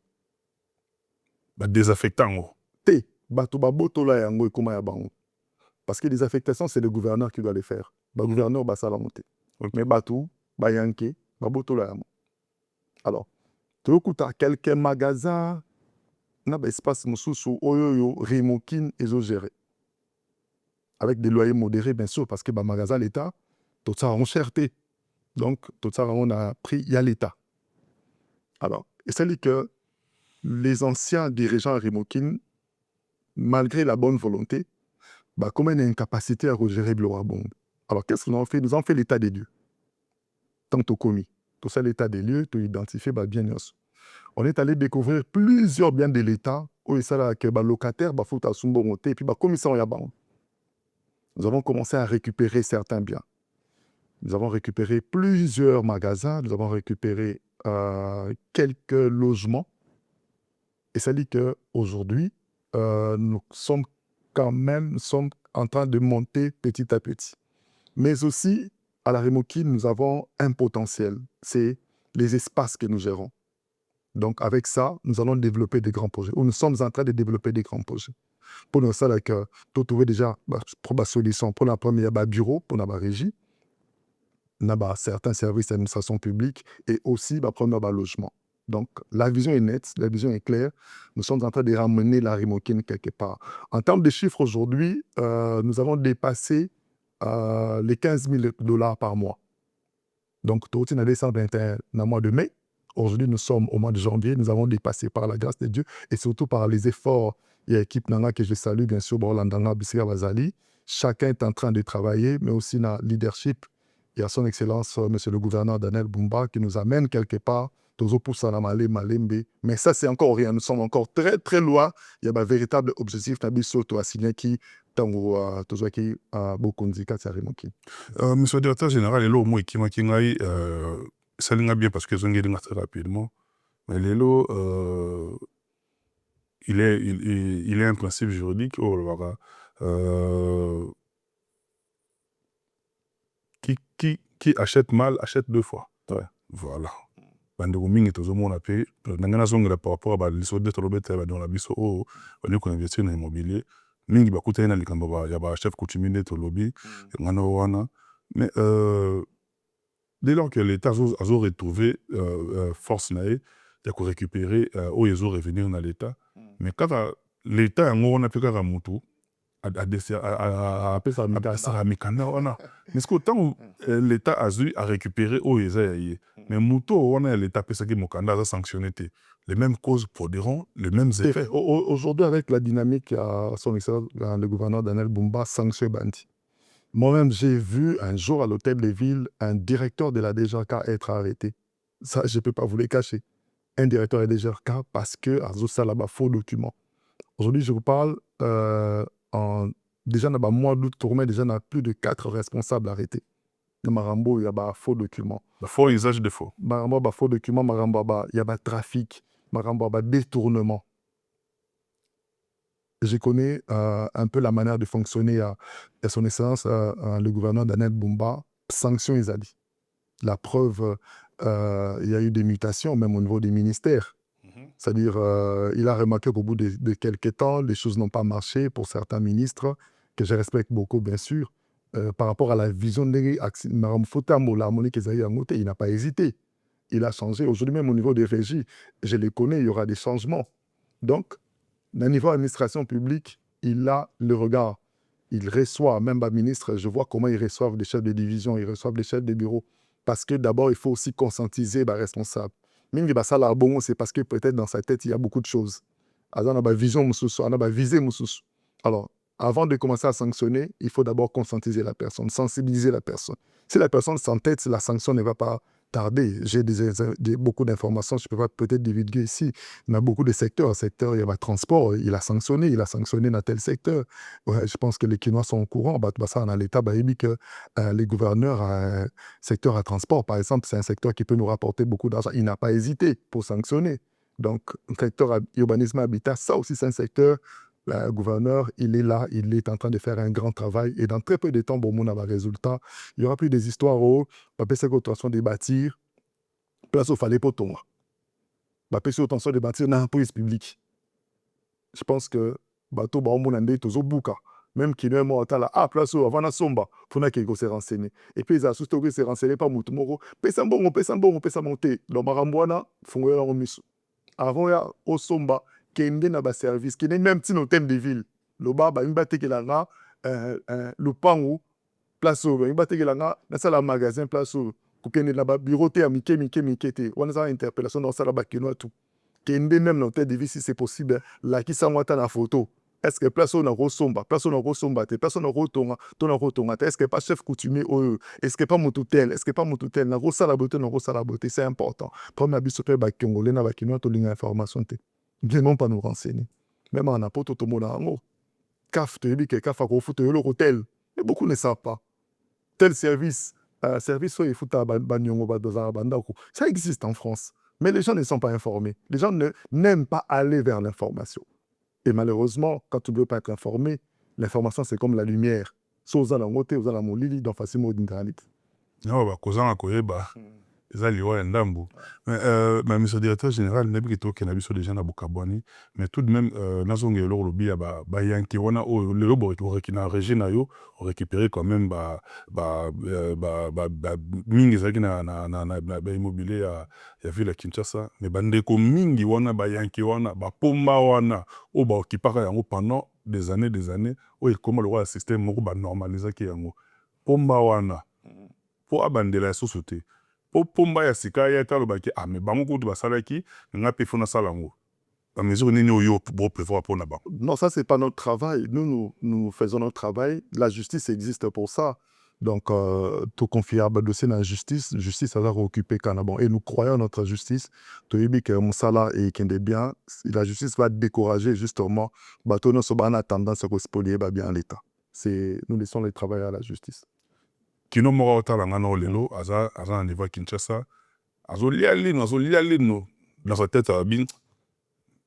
Désaffectant ngo. Te, bato babotola yango ekoma ya bango. Parce que les affectations, c'est le gouverneur qui doit les faire. Le gouverneur va ça la monter. Mais batou, bayanke, babotola yango. Alors, tu as quelques magasins, na ba espace mosusu oyoyo Rimokine exogéré. Avec des loyers modérés, bien sûr, parce que le magasin l'État, tout ça en cherté. Donc, tout ça on a pris, il y a l'État. Alors, et c'est que les anciens dirigeants à Rimokine, malgré la bonne volonté, comme une incapacité à gérer le bon. Alors, qu'est-ce que nous avons fait? Nous avons fait l'état des lieux. Tant au commis. Tout ça, l'état des lieux, tout identifié, bien. On est allé découvrir plusieurs biens de l'État, où il s'agit que locataires, faut à et puis commissaire en yaban. Nous avons commencé à récupérer certains biens. Nous avons récupéré plusieurs magasins, nous avons récupéré quelques logements. Et ça dit qu'aujourd'hui, nous sommes quand même en train de monter petit à petit. Mais aussi, à la Rimokine, nous avons un potentiel. C'est les espaces que nous gérons. Donc, avec ça, nous allons développer des grands projets. Ou nous sommes en train de développer des grands projets. Pour nous, ça, tu trouver déjà pour la solution. Pour la première, bureau, pour la régie, certains services d'administration publique et aussi premier logement. Donc, la vision est nette, la vision est claire. Nous sommes en train de ramener la Rimokine quelque part. En termes de chiffres, aujourd'hui, nous avons dépassé les 15 000 $ par mois. Donc, tout est 121 dans le mois de mai. Aujourd'hui, nous sommes au mois de janvier. Nous avons dépassé par la grâce de Dieu et surtout par les efforts. Il y a l'équipe Nanga que je salue, bien sûr, Borlandanga, Bissira Bazali. Chacun est en train de travailler, mais aussi dans le leadership. Il y a son Excellence, Monsieur le gouverneur Daniel Bumba, qui nous amène quelque part. Mais ça, c'est encore rien. Nous sommes encore très, très loin. Il y a un véritable objectif. Monsieur le directeur général, il est là, ça l'est bien parce que je très rapidement. Mais il est un principe juridique. Qui achète mal, achète deux fois. Ouais. Voilà. Bandeko mingi tozomona pe nanga nazongela par rapport à liso de tolobeta dans la biso o bali ko investir na immobilier mingi bakutana na likambo ya ba chef coutumier tolobi ngana wana mais dès lors que l'État a retrouvé force nae ya ko récupérer o yezo revenir na l'État mais quand l'État ngona pe kaka mutu à Mikanda wana mais ce qu'autant l'État a récupéré au Yezaïe mais Mouto on a l'État pesa qui Mokanda a sanctionné les mêmes causes produiront les mêmes effets. Aujourd'hui avec la dynamique à son excellence le gouverneur Daniel Bumba sanction bandi. Moi-même j'ai vu un jour à l'hôtel de ville un directeur de la DGRK être arrêté. Ça je peux pas vous le cacher. Un directeur de la DGRK parce que Azosa là-bas faux document. Aujourd'hui je vous parle déjà dans le mois d'août, déjà on a plus de 4 responsables arrêtés. Dans Marambo, il y a faux documents. Faux usage de faux. Marambo, faux documents, Marambo, il y a trafic, Marambo, détournement. Je connais un peu la manière de fonctionner à son excellence, le gouverneur Daniel Bumba, sanction Isali. La preuve, il y a eu des mutations, même au niveau des ministères. C'est-à-dire, il a remarqué qu'au bout de quelques temps, les choses n'ont pas marché pour certains ministres, que je respecte beaucoup, bien sûr, par rapport à la vision de il n'a pas hésité. Il a changé. Aujourd'hui, même au niveau des régies, je les connais, il y aura des changements. Donc, au niveau administration publique, il a le regard. Il reçoit, même les ministres, je vois comment ils reçoivent des chefs de division, ils reçoivent des chefs de bureau. Parce que d'abord, il faut aussi conscientiser les responsables. Même c'est parce que peut-être dans sa tête, il y a beaucoup de choses. On a une vision, on a une visée. Alors, avant de commencer à sanctionner, il faut d'abord conscientiser la personne, sensibiliser la personne. Si la personne s'entête, la sanction ne va pas tarder. J'ai beaucoup d'informations, je ne peux pas peut-être divulguer ici. Il y a beaucoup de secteurs. Il y a le transport, il a sanctionné dans tel secteur. Ouais, je pense que les Quinois sont au courant. Ça, dans l'État, il dit que les gouverneurs, secteur à transport, par exemple, c'est un secteur qui peut nous rapporter beaucoup d'argent. Il n'a pas hésité pour sanctionner. Donc, secteur urbanisme habitat, ça aussi, c'est un secteur. Le gouverneur, il est là, il est en train de faire un grand travail. Et dans très peu de temps, bon, on a un résultat. Il n'y aura plus des histoires où, c'est qu'on de bâtir, place où il fallait pas tomber. C'est qu'on de bâtir dans la prise publique. Je pense que, bateau, on a des choses bouka. Même qui ne mort là, place où avant la somba, il faut qu'il se renseigner. Et puis, ils ont surtout se renseigner par Moutoumoro. Pesa monter. Dans Marambouana, font leur mission. Avant, il y a au somba, kende na ba service, kende même petit hôtel de ville. Le bar, il va te là, le pango, place où, il va te là, dans le magasin, place où, kende na ba bureau, te amike, te. On a une interpellation dans ça, là-bas, qui nous a tout. Kende même l'hôtel de ville, si c'est possible, là, qui s'en va dans la photo. Est-ce que place où on a resomba, place où on a resomba, place où on a rotonga, est-ce que pas chef coutumier, est-ce que pas mon hôtel, est-ce que pas mon hôtel, na rosa la beauté, c'est important. Premier but, c'est que Congolais n'a pas qui nous donne l'information. Bien non pas nous renseigner. Même en apôtre, tout le monde a un mot. CAF, tu dis que CAF a refoutu l'hôtel. Mais beaucoup ne savent pas. Tel service, service où il faut ça existe en France. Mais les gens ne sont pas informés. Les gens n'aiment pas aller vers l'information. Et malheureusement, quand tu ne veux pas être informé, l'information, c'est comme la lumière. So, vous allez monter, vous allez monter, donc facilement d'internet. Non, kozanga koyeba. Eza liwa ya ndambo. Mais monsieur le directeur général, nabi ki toke na biso déjà na Bokabwani, mais tout de même nazonga eloko lobi ya ba yanki wana o lelo bo ki na régie na yo, on récupérer quand même mingi zaki na immobilier ya ville ya Kinshasa, mais bandeko mingi wana ba yanki wana ba pomba wana o ba occupaka yango pendant des années o ekoma le système moko ba normalisaki yango. Pomba wana po abandela ya soso te. Po pomba ya sika ya ta lobaki mais bango kutu basalaki nga pe fona salango. La mesure nini oyo bo prévoir pour na bango. Non, ça c'est pas notre travail. Nous faisons notre travail. La justice existe pour ça. Donc tout confiable dossier dans la justice ça va occuper Canabon et nous croyons en notre justice. Tu dis que mon salaire est qui est bien, la justice va décourager justement bateau non sobana tendance à spolier bien l'état. C'est nous laissons le travail à la justice. Kino moko otalanga na lelo aza na niveau ya Kinshasa azolia lino dans sa tête abin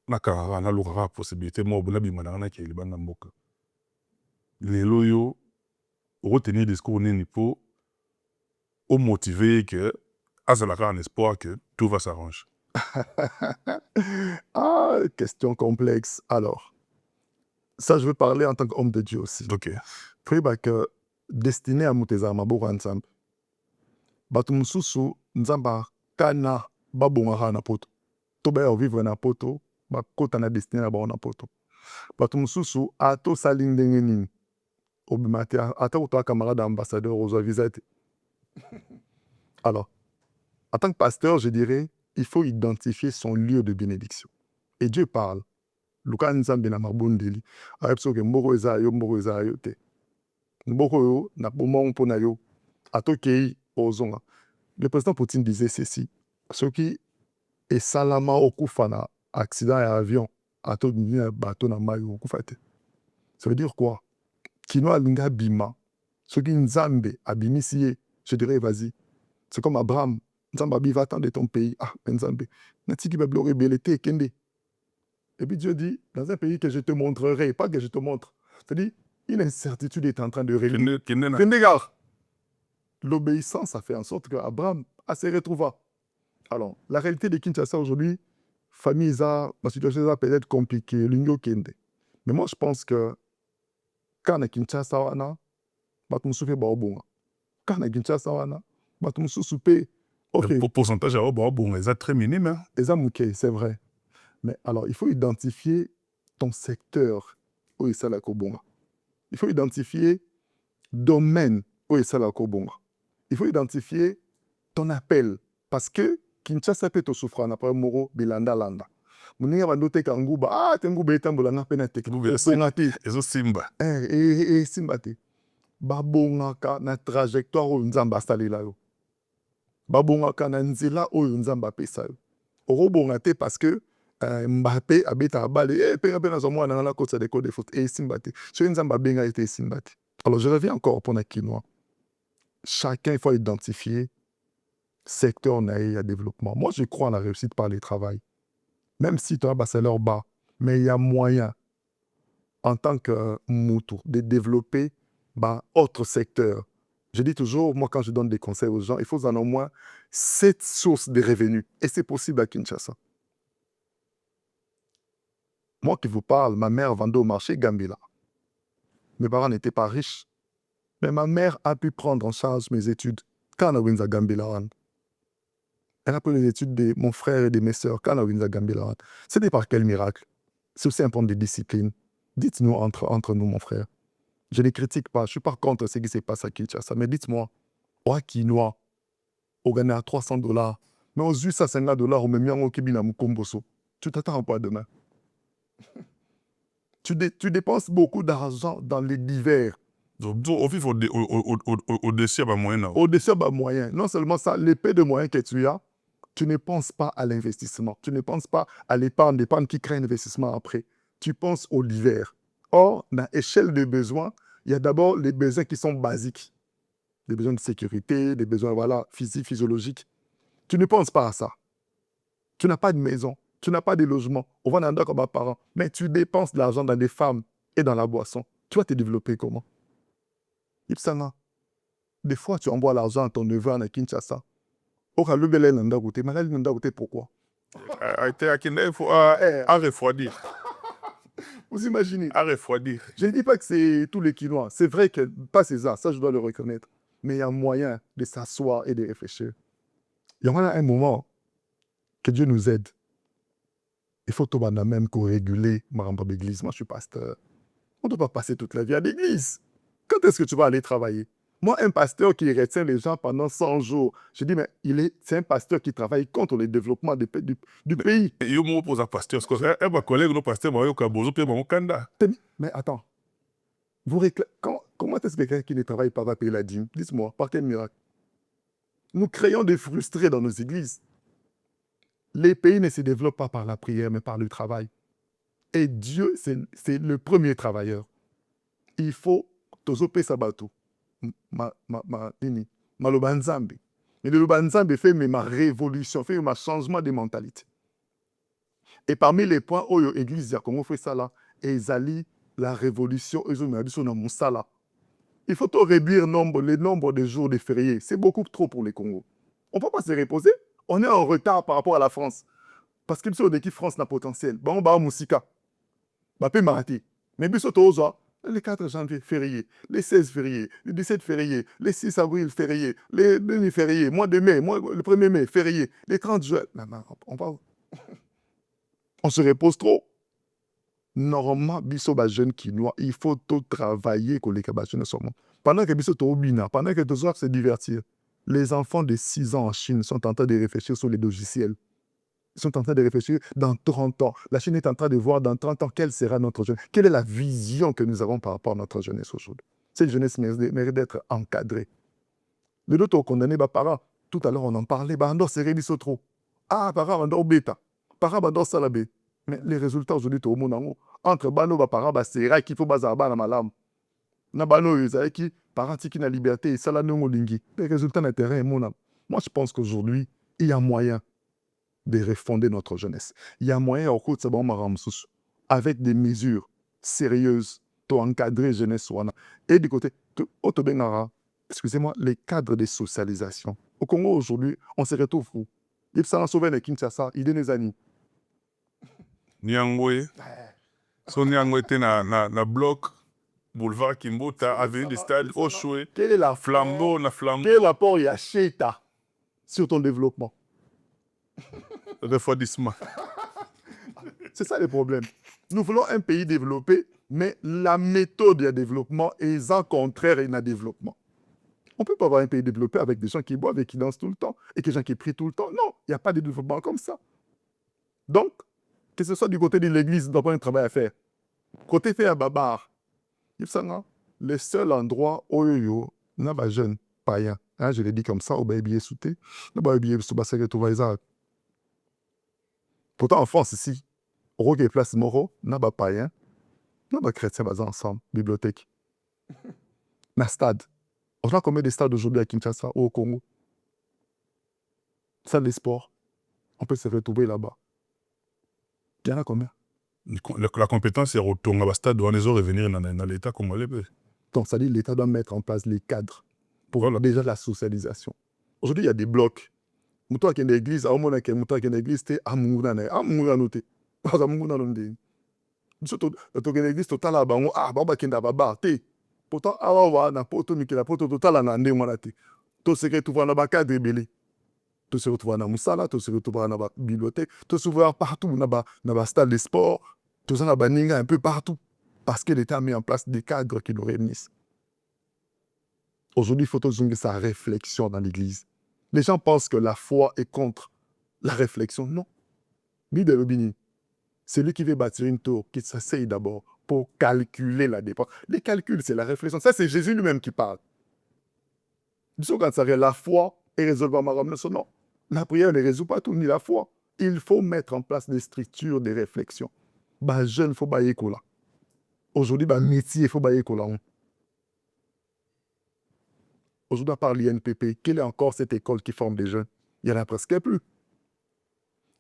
nakanga na lukaka possibilité mo bona bimana na ki libanda mboka lelo yo retenir discours nini po au motiver que azalaka un espoir que tout va s'arranger. Question complexe. Alors ça je veux parler en tant qu'homme de Dieu aussi. OK. Puis que destiné à Mouteza Maboko Nzambe. Batu mususu Nzamba kana babonga na poto. Toba vivre na poto, bakota na destiné na na poto. Batu mususu ato salindenge nini. Obimate ata uto camarade ambassadeur aux visite. Alors, en tant que pasteur, je dirais, il faut identifier son lieu de bénédiction. Et Dieu parle. Luka Nzambe na mabondeli. Ayepso ke mboko ezayo te. Mboko yo na pomon pona yo atokei ozonga. Le président Poutine disait ceci: ce qui est salama okufa na accident à avion ato na bateau na mayo okufa te. Ça veut dire quoi? Kino alinga bima. Ce qui Nzambe abimisiye, je dirais vas-y. C'est comme Abraham. Nzambe abiva tant de ton pays. Nzambe. Natiki bablore belete kende. Et puis Dieu dit, dans un pays que je te montrerai, pas que je te montre. C'est-à-dire, une incertitude est en train de réunir. L'obéissance a fait en sorte qu'Abraham se retrouva. Alors, la réalité de Kinshasa aujourd'hui, famille, ma situation est peut-être compliquée, l'union kende. Mais moi, je pense que quand on a Kinshasa, on a souffert de quand on a Kinshasa, on a souffert. Le pourcentage est très minime. C'est vrai. Mais alors, il faut identifier ton secteur où est ça la Kobonga. Il faut identifier domaine où est ça la Kobonga. Il faut identifier ton appel. Parce que Kinshasa peut te souffrir en après Moro, Bilanda, Landa. Mouninga va noter qu'Angouba, Tengouba est un bolanga penate. Et Simba. Et Simba te. Babonga ka na trajectoire où Nzamba installé là. babongaka na nzela oyo nzambe apesa yo. Okobonga te parce que Mbappé abetaka bale mpenga mpe nazwa mwana nanga nakotisa décor de foot esimba te. Soki nzambe abenga ye te esimba te. Alors je reviens encore mpona quinoa. Chacun il faut identifier secteur na ye ya développement. Moi je crois en la réussite par le travail. Même si tu as un salaire bas, mais il y a moyen en tant que moutou de développer autre secteur. Je dis toujours, moi quand je donne des conseils aux gens, il faut en au moins 7 sources de revenus. Et c'est possible à Kinshasa. Moi qui vous parle, ma mère vendait au marché Gambela. Mes parents n'étaient pas riches. Mais ma mère a pu prendre en charge mes études quand on a à Gambela. Elle a pris les études de mon frère et de mes sœurs quand on a à Gambela. C'était par quel miracle? C'est aussi un point de discipline. Dites-nous entre nous, mon frère. Je ne critique pas, je ne suis pas contre ce qui se passe à Kinshasa. Mais dites-moi, au quinoa, on gagne à $300, mais aux $850, on met bien au Kibina Mukomboso. Tu t'attends à quoi demain? Tu dépenses beaucoup d'argent dans les divers. Donc, au-dessus, il y a moyen. Au-dessus, il y a moyen. Non seulement ça, l'épée de moyens que tu as, tu ne penses pas à l'investissement. Tu ne penses pas à l'épargne qui crée un investissement après. Tu penses au divers. Or, dans l'échelle des besoins, il y a d'abord les besoins qui sont basiques. Des besoins de sécurité, des besoins physiques, physiologiques. Tu ne penses pas à ça. Tu n'as pas de maison, tu n'as pas de logement. On va dans comme parents, mais tu dépenses de l'argent dans des femmes et dans la boisson. Tu vas te développer comment? Ipsana. Des fois, tu envoies l'argent à ton neveu à Kinshasa. Pourquoi? À refroidir. Vous imaginez? À refroidir. Je ne dis pas que c'est tous les Quinois. C'est vrai que pas c'est ça je dois le reconnaître. Mais il y a moyen de s'asseoir et de réfléchir. Il y aura un moment que Dieu nous aide. Il faut tout même qu'on régule Maramba d'église. Moi, je suis pasteur. On ne doit pas passer toute la vie à l'église. Quand est-ce que tu vas aller travailler? Moi, un pasteur qui retient les gens pendant 100 jours, je dis, mais c'est un pasteur qui travaille contre le développement du pays. Et je me pose un pasteur, parce que un collègue, nos pasteurs, mais attends. Comment est-ce que quelqu'un qui ne travaille pas va payer la dîme? Dites-moi, par quel miracle? Nous créons des frustrés dans nos églises. Les pays ne se développent pas par la prière, mais par le travail. Et Dieu, c'est le premier travailleur. Il faut tozope sabato. Maloba Nzambe. Mais le Nzambe fait ma révolution, fait ma changement de mentalité. Et parmi les points où l'église a comment fait ça là, et Zali, la révolution, ils ont mis sur mon sala. Il faut réduire le nombre de jours de fériés. C'est beaucoup trop pour les Congos. On ne peut pas se reposer. On est en retard par rapport à la France. Parce que l'équipe France n'a potentiel. Bon, bah, Moussika. Bah, peut m'arrêter. Mais bien surtout, le 4 janvier, férié. Les 16 fériés. Le 17 férié. Les 6 avril, férié. Les demi-fériés. Mois de mai. Le 1er mai, férié. Les 30 juin. Non, on se repose trop. Normalement, biso jeune Quinois, il faut tout travailler pour les jeunes sommes. Pendant que biso bina, pendant que tu se divertir, les enfants de 6 ans en Chine sont en train de réfléchir sur les logiciels. Ils sont en train de réfléchir dans 30 ans. La Chine est en train de voir dans 30 ans quelle sera notre jeunesse. Quelle est la vision que nous avons par rapport à notre jeunesse aujourd'hui. Cette jeunesse mérite d'être encadrée. Les autres condamnés, parents, tout à l'heure on en parlait, Bandor c'est réuni trop. Ah, parents, Bandor bêta. Parents, Bandor salabé. Mais les résultats aujourd'hui, tout le monde entre Bano, parents, c'est vrai qu'il faut bazarba na malam. Na Bano, qui parents qui na liberté, ça la non lingi. Les résultats na terrain, moi je pense qu'aujourd'hui, il y a moyen de refonder notre jeunesse. Il y a moyen, avec des mesures sérieuses, pour encadrer jeunesse. Et du côté, excusez-moi, les cadres de socialisation. Au Congo, aujourd'hui, on se retrouve où? Il s'en sauvé de Kinshasa, il est des années. Nyangwe. So Nyangwe était na bloc, boulevard Kimbota, avenue du stade, Oshwe. Quel est la flambeau, na flambeau? Quel rapport il y a Cheta sur ton développement? Refroidissement. C'est ça le problème. Nous voulons un pays développé, mais la méthode de développement est en contraire et un développement. On ne peut pas avoir un pays développé avec des gens qui boivent et qui dansent tout le temps, et des gens qui prient tout le temps. Non, il n'y a pas de développement comme ça. Donc, que ce soit du côté de l'église, nous avons un travail à faire. Côté fait à Babar, le seul endroit où il y a des jeunes païens Hein, je l'ai dit comme ça, au billet sauté. Le billet sous basse tout va ça. Pourtant, en France, ici, au qui place Moro, n'a pas païen, n'a pas chrétien, bas ensemble, bibliothèque. Na stade. On a combien de stades aujourd'hui à Kinshasa ou au Congo? Salle de sport. On peut se retrouver là-bas. Il y en a combien? La compétence est retournée à stade où les autres revenir dans l'État congolais. Donc, ça dit l'État doit mettre en place les cadres pour Voilà. déjà la socialisation. Aujourd'hui, il y a des blocs. Moutoua qui est une église, à Omona qui est une église, c'est Amouna noté. Amouna noté. Surtout, tu as une église totale à Bango, Baba Kenda Baba, té. Pourtant, Awa, na poto Mikela, poto total à Nande Monate. Tout ce que tu vois dans le cadre rebelle. Tout se retrouve dans Moussala, tout se retrouve dans la bibliothèque, tout se retrouve partout, dans le stade de sport, tout ça dans Ninga, un peu partout. Parce que l'État a mis en place des cadres qui nous réunissent. Aujourd'hui, il faut toujours sa réflexion dans l'Église. Les gens pensent que la foi est contre la réflexion. Non. Bide Lobini, c'est lui qui veut bâtir une tour, qui s'asseye d'abord pour calculer la dépense. Les calculs, c'est la réflexion. Ça, c'est Jésus lui-même qui parle. Disons quand ça arrive, la foi est résolvable à non. La prière ne résout pas tout, ni la foi. Il faut mettre en place des structures, des réflexions. Bah, jeune, il faut bailler là. Aujourd'hui, bah, métier, il faut bailler là. Aujourd'hui, à part l'INPP, quelle est encore cette école qui forme des jeunes? Il n'y en a presque plus.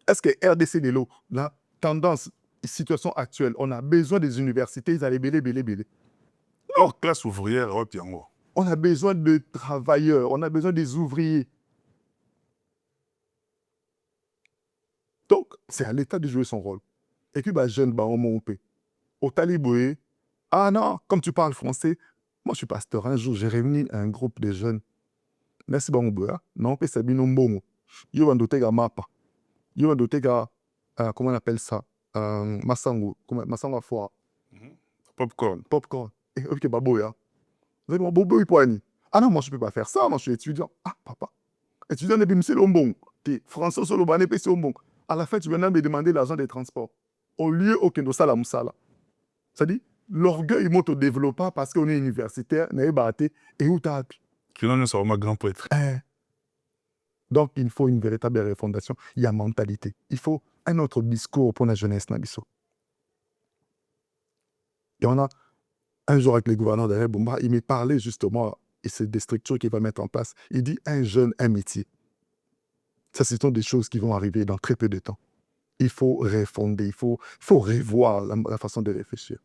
Est-ce que RDC Lelo, la tendance, situation actuelle, on a besoin des universités, ils allaient belé. Hors classe ouvrière, ouais, puis en haut. On a besoin de travailleurs, on a besoin des ouvriers. Donc, c'est à l'État de jouer son rôle. Et puis, bah, jeune, bah, on monte. Au Taliboué, ah non, comme tu parles français, moi, je suis pasteur. Un jour, j'ai réuni un groupe de jeunes. Merci, bon, non, c'est bien, bon. Yo, on doit ga mapa. Yo, on doit ga, comment on appelle ça? Massango. Massango à foire. Popcorn. Popcorn. Et ok, bah, boya. Vous avez mon bobo, il poigne. Ah non, moi, je ne peux pas faire ça. Moi, je suis étudiant. Ah, papa. Étudiant, et puis, c'est l'ombon. Français, sur le bané, c'est l'ombon. À la fin, tu viens me demander l'argent des transports. Au lieu, aucun de ça, la moussala. C'est-à-dire, l'orgueil monte au développement parce qu'on est universitaire, on est batté, et où t'as appris. Finalement, c'est vraiment grand prêtre. Donc, il faut une véritable refondation. Il y a mentalité. Il faut un autre discours pour la jeunesse. Nabiso. Et on a un jour avec les gouverneurs d'Arrêt Boumba, il m'est parlé justement, et c'est des structures qu'il va mettre en place. Il dit un jeune, un métier. Ça, ce sont des choses qui vont arriver dans très peu de temps. Il faut refonder, il faut revoir la façon de réfléchir.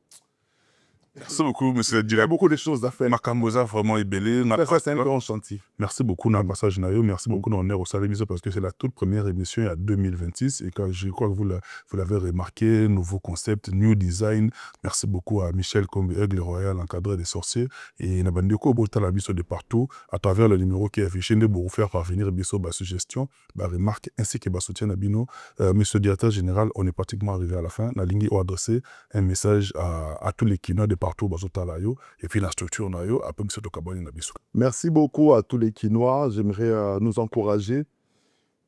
Merci beaucoup, monsieur le Il y a beaucoup de choses à faire. Makamboza vraiment est belé. Ça, c'est un grand chantier. Merci beaucoup, Nabassage Nayo. Merci beaucoup, d'honneur au Salémiso, parce que c'est la toute première émission il y a 2026. Et quand je crois que vous l'avez remarqué, nouveau concept, new design. Merci beaucoup à Michel Combe, Aigle Royal, encadré des sorciers. Et Nabandeko Bota la biso de partout, à travers le numéro qui est affiché, de vous faire parvenir biso ba suggestion, ba remarque, ainsi que ba soutien à Bino. Monsieur le directeur général, on est pratiquement arrivé à la fin. La ligne est adressée un message à tous les kinois de partout, et puis la structure. Merci beaucoup à tous les Quinois. J'aimerais nous encourager.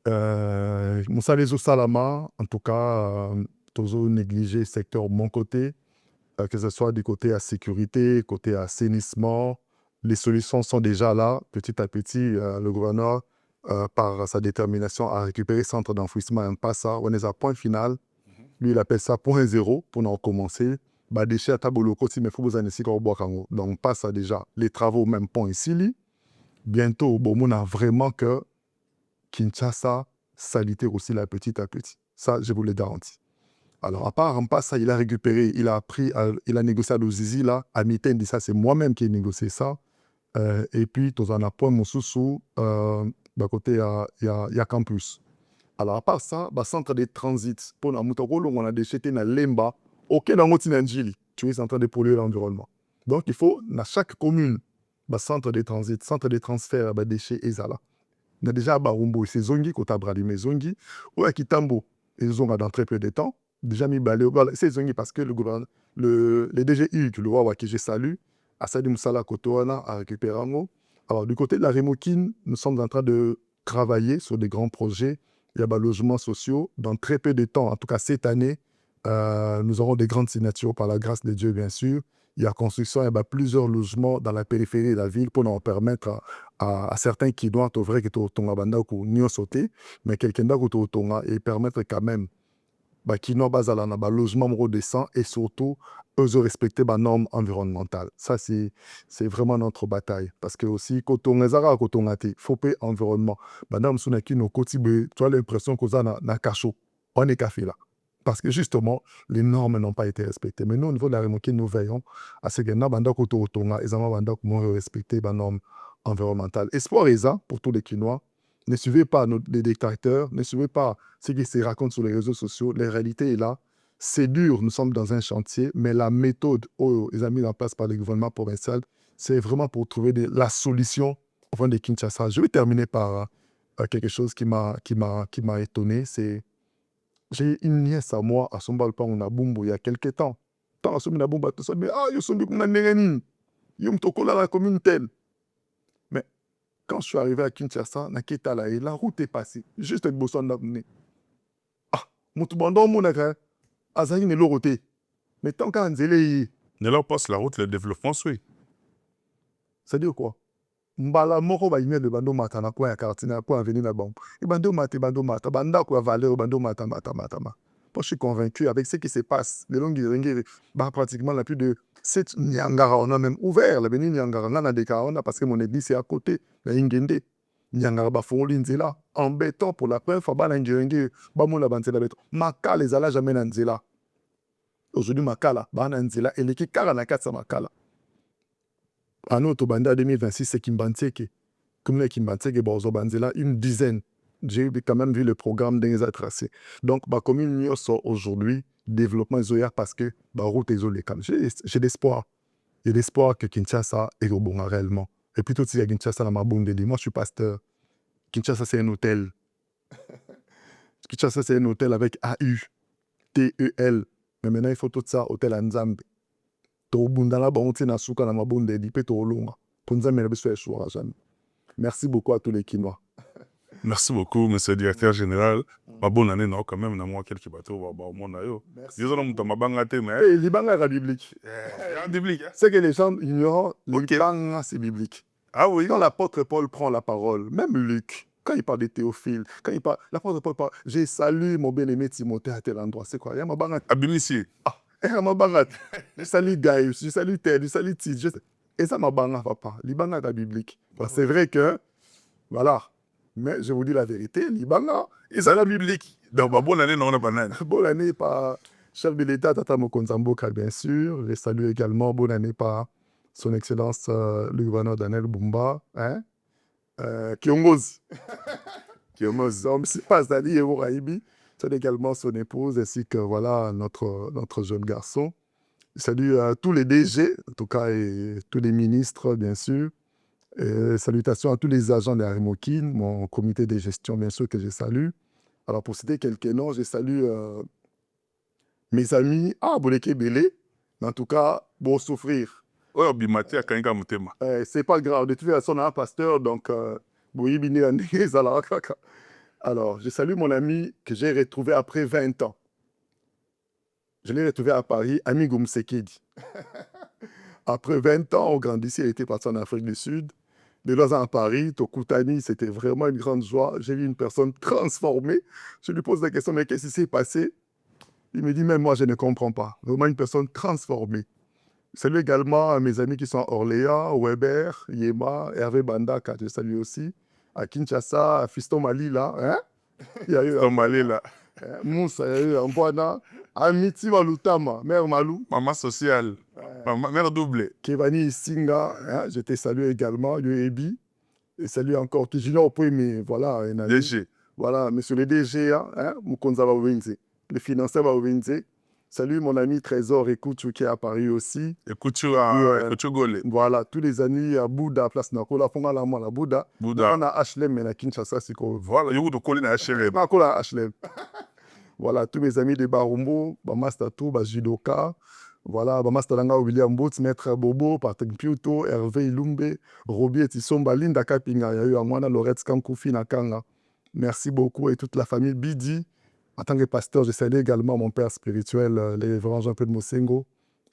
Moussa Lezo Salama, en tout cas, toujours négligé le secteur de mon côté, que ce soit du côté à sécurité, côté assainissement. Les solutions sont déjà là. Petit à petit, le gouverneur, par sa détermination, a récupéré le centre d'enfouissement Impassa. On est à point final. Lui, il appelle ça point zéro pour en commencer. Bah, déchets à tableau côté, mais il faut vous en essayer donc, on passe à déjà les travaux, même point ici. Bientôt, bon, on a vraiment que Kinshasa s'aliter aussi là petit à petit. Ça, je vous le garantis. Alors, à part en passe, ça, il a récupéré, il a appris, il a négocié à l'Ozizi, là, à Mitaine, ça, c'est moi-même qui ai négocié ça. Et puis, dans un point, mon sous-sous, d'un côté, il y a campus. Alors, à part ça, bah, centre de transit, pour la Moutokolo, on a décheté dans Lemba, auquel on a tu es en train de polluer l'environnement. Donc, il faut, dans chaque commune, bah, centre de transit, centre de transfert, bah, déchets, et ça là. On a déjà Barumbo, c'est Zongi, Kota Bradime Zongi, ou à Kitambo, et Zonga dans très peu de temps. Déjà mis balé, c'est Zongi parce que le gouvernement, le DGI, le roi que je salue, Assadi Moussala Kotoana, a récupéré un mot. Alors, du côté de la Remokine, nous sommes en train de travailler sur des grands projets. Il y a des logements sociaux. Dans très peu de temps, en tout cas cette année, nous aurons des grandes signatures par la grâce de Dieu, bien sûr. Il y a construction, il y a plusieurs logements dans la périphérie de la ville pour nous permettre à certains qui doivent être vrai que tonga bandako nyonso te, mais quelqu'un ndako tonga et permettre quand même bakinois bazala na balogement moko décent et surtout eux respecter normes environnementales. Ça c'est vraiment notre bataille parce que aussi kotonga ezaka kotonga te faut payer environnement. Banda musu na kino koti boye, tu as l'impression koza na kacho on est café là parce que justement les normes n'ont pas été respectées. Mais nous au niveau de la Remoki nous veillons à ce que na banda koto tonga ezama banda ko respecter ba normes environnementales. Espoir eza pour tous les Kinois. Ne suivez pas les dictateurs, ne suivez pas ce qui se raconte sur les réseaux sociaux. La réalité est là. C'est dur, nous sommes dans un chantier, mais la méthode qu'ils ont mise en place par le gouvernement provincial, c'est vraiment pour trouver la solution au fond de Kinshasa. Je vais terminer par quelque chose qui m'a étonné. C'est j'ai une nièce à moi à Sombalpang, on a Bumbo, il y a quelques temps. Tant à Sombalpang, Bumbo, tout ça, mais ah, yo sombi kuna nengenin, yo mtokola la commune telle. Mais quand je suis arrivé à Kinshasa, na Ketala, et la route est passée. Juste avec Bosson d'amener. Ah, Moutoubandan, mon agre, Azali ne l'oroté. Mais tant qu'à Nzele, Ne leur passe la route, le développement, oui. ça dit quoi? Mbala moko ba email de bando mata na kwa ya quartier na kwa avenue na bam. Et bando mata, banda kwa valeur bando mata. Moi, je suis convaincu avec ce qui se passe. Les longues bah, pratiquement la plus de 7 Nyangara, on a même ouvert l'avenue Nyangara. Là, on a des carons parce que mon église c'est à côté. La Ingende. Nyangara ba fongoli nzela en béton pour la première fois ba la Ingende ba mon la bantela béton. Makala les ala jamais na nzela. Aujourd'hui makala ba na nzela et l'équipe kara na katsa makala. À notre banda 2026, c'est Kimbantseke. Comme les Kimbantseke, Borzo Banzela, une dizaine. J'ai quand même vu le programme des tracés. Donc, ma commune aujourd'hui, développement Zoya parce que ma route est isolée. J'ai l'espoir. J'ai l'espoir que Kinshasa est au bon réellement. Et plutôt si à Kinshasa, la Mabundeli. Moi, je suis pasteur. Kinshasa, c'est un hôtel. Kinshasa, c'est un hôtel avec AU-TEL. Mais maintenant, il faut tout ça, hôtel Anzambe. Merci beaucoup à tous les Kinois. Merci beaucoup, monsieur le directeur général. Ma bonne année, non, quand même, moi, quelques bateaux, au monde. Disons, nous sommes mais l'Ibanga est biblique. biblique. C'est que les gens ignorent, l'Ibanga, c'est biblique. Ah oui. Quand l'apôtre Paul prend la parole, même Luc, quand il parle de Théophile, quand il parle, l'apôtre Paul parle, j'ai salué mon bien-aimé Timothée à tel endroit. C'est quoi? Il y a ma banga. Abimisi. Ah, je salue Gaius, je salue Ted, je salue Tid. Et ça, ma banga, papa. L'Ibanga est biblique. C'est vrai que, voilà. Mais je vous dis la vérité, l'Ibanga, c'est la biblique. Donc, bonne année, non, on n'a pas d'année. Bonne année par chef de l'État, Tata Mokonzamboka, bien sûr. Je salue également, bonne année par son Excellence, le gouverneur Daniel Bumba. Hein? Kiongozi. Kiongozi. C'est pas Zali et Raïbi. C'est également son épouse, ainsi que voilà, notre jeune garçon. Je salue tous les DG, en tout cas, et tous les ministres, bien sûr. Et salutations à tous les agents de la Remokin, mon comité de gestion, bien sûr, que je salue. Alors, pour citer quelques noms, je salue mes amis. Ah, Boleke Bélé. En tout cas, bon souffrir. Ouais, Bimati, Akanga Mutema. C'est pas grave. De toute façon, on a un pasteur, donc, alors, je salue mon ami que j'ai retrouvé après 20 ans. Je l'ai retrouvé à Paris, Ami Goumsekedi. Après 20 ans, on grandissait, il était parti en Afrique du Sud. De là à Paris, Tokutani, c'était vraiment une grande joie. J'ai vu une personne transformée. Je lui pose la question, mais qu'est-ce qui s'est passé? Il me dit, même moi, je ne comprends pas. Vraiment une personne transformée. Salut également à mes amis qui sont à Orléans, Weber, Yema, Hervé Banda, que je salue aussi. À Kinshasa, à Fiston Mali, là. Hein? Il y a eu Fiston Mali, là. Moussa, il y a eu Mbwana. Amiti Malutama, Mère Malou. Maman sociale. Mère doublée. Kevani Singa, hein, je te salue également, Ebi. Et salut encore Junior mais voilà. DG. Voilà, monsieur le DG, hein, Mukonza Bawenze, le financier Bawenze. Salut mon ami Trésor Ekouchou qui est à Paris aussi. Ekouchou à Gole. Voilà, tous les amis à Bouddha, place Nakola, Fonga la Mola, Bouddha. Bouddha. On a HLM, mais à Kinshasa, c'est quoi? Voilà, il y a de coller à HLM. Nakola HLM. Voilà, tous mes amis de Barumbo, Bamastatou, Bajidoka. Voilà, Bamastalanga William Boots, Maître Bobo, Patrick Piuto, Hervé Ilumbe, Roby et Tissomba, Linda Kapinga, il y a eu Amwana, Loretz Kankoufi, Nakanga. Merci beaucoup et toute la famille Bidi. En tant que pasteur, je salue également mon père spirituel, le révérend Jean-Pierre Mosengo,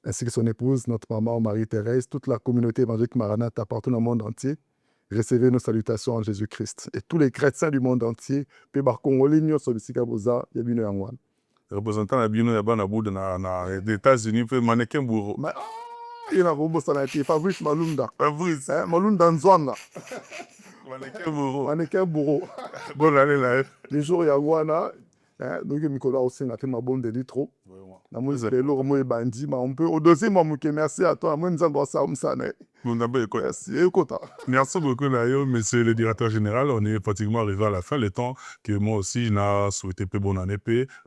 ainsi que son épouse, notre maman Marie-Thérèse, toute la communauté évangélique Maranatha partout dans le monde entier. recevez nos salutations en Jésus-Christ. Et tous les chrétiens du monde entier, pe ba Congolais nyonso bisika boza, ya bino yango wana. Représentant na bino ya bana buda na États-Unis pe mannequin bourreau. Ye na kobosana te Fabrice Malunda. Fabrice. Malunda Nzwanga. Mannequin bourreau. Mannequin bourreau. Bonne année là. Les jours yango wana, donc mikolo osenga te mabonde litro. Na mwezi lelo mo ebandi ma on peut au deuxième mois merci à toi moi nzambe wa samsane. Merci. Merci beaucoup, Nayo, monsieur le directeur général. On est pratiquement arrivé à la fin. Le temps que moi aussi, j'ai souhaité bonne année.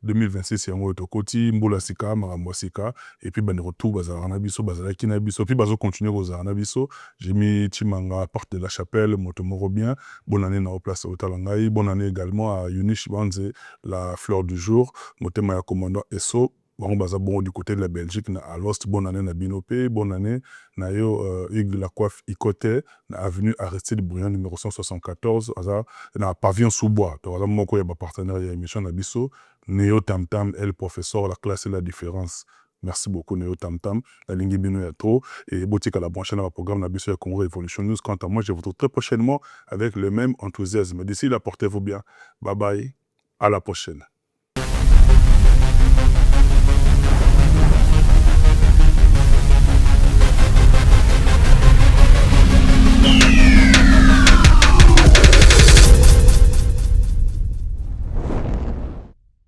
2026, c'est un mot de Koti, Mboula Sika, Marambo Sika. Et puis, ben, retour, Bazaranabiso, Bazalakinabiso. Puis, Bazo continue aux Aranabiso. J'ai mis Chimanga, porte de la chapelle, Motomoro bien. Bonne année, na place au Talangaï. Bonne année également à Yunish Banze, la fleur du jour. Motema ya commandant Esso. Bon, du côté de la Belgique, à l'Ost, bonne année, na Binopé, bonne année, na yo, Hugues de la Coiffe, Icoté, na avenue Aristide Briand, numéro 174, na pavillon sous-bois. Donc, mon ko, y a partenaire, y a émission, na biso, Néo Tam Tam, elle, professeur, la classe et la différence. Merci beaucoup, Néo Tam Tam, la ligne bino ya trop, et boutique à la branche, na programme, na biso, ya Congo Evolution News. Quant à moi, je vous retrouve très prochainement avec le même enthousiasme. D'ici là, portez-vous bien. Bye bye, à la prochaine.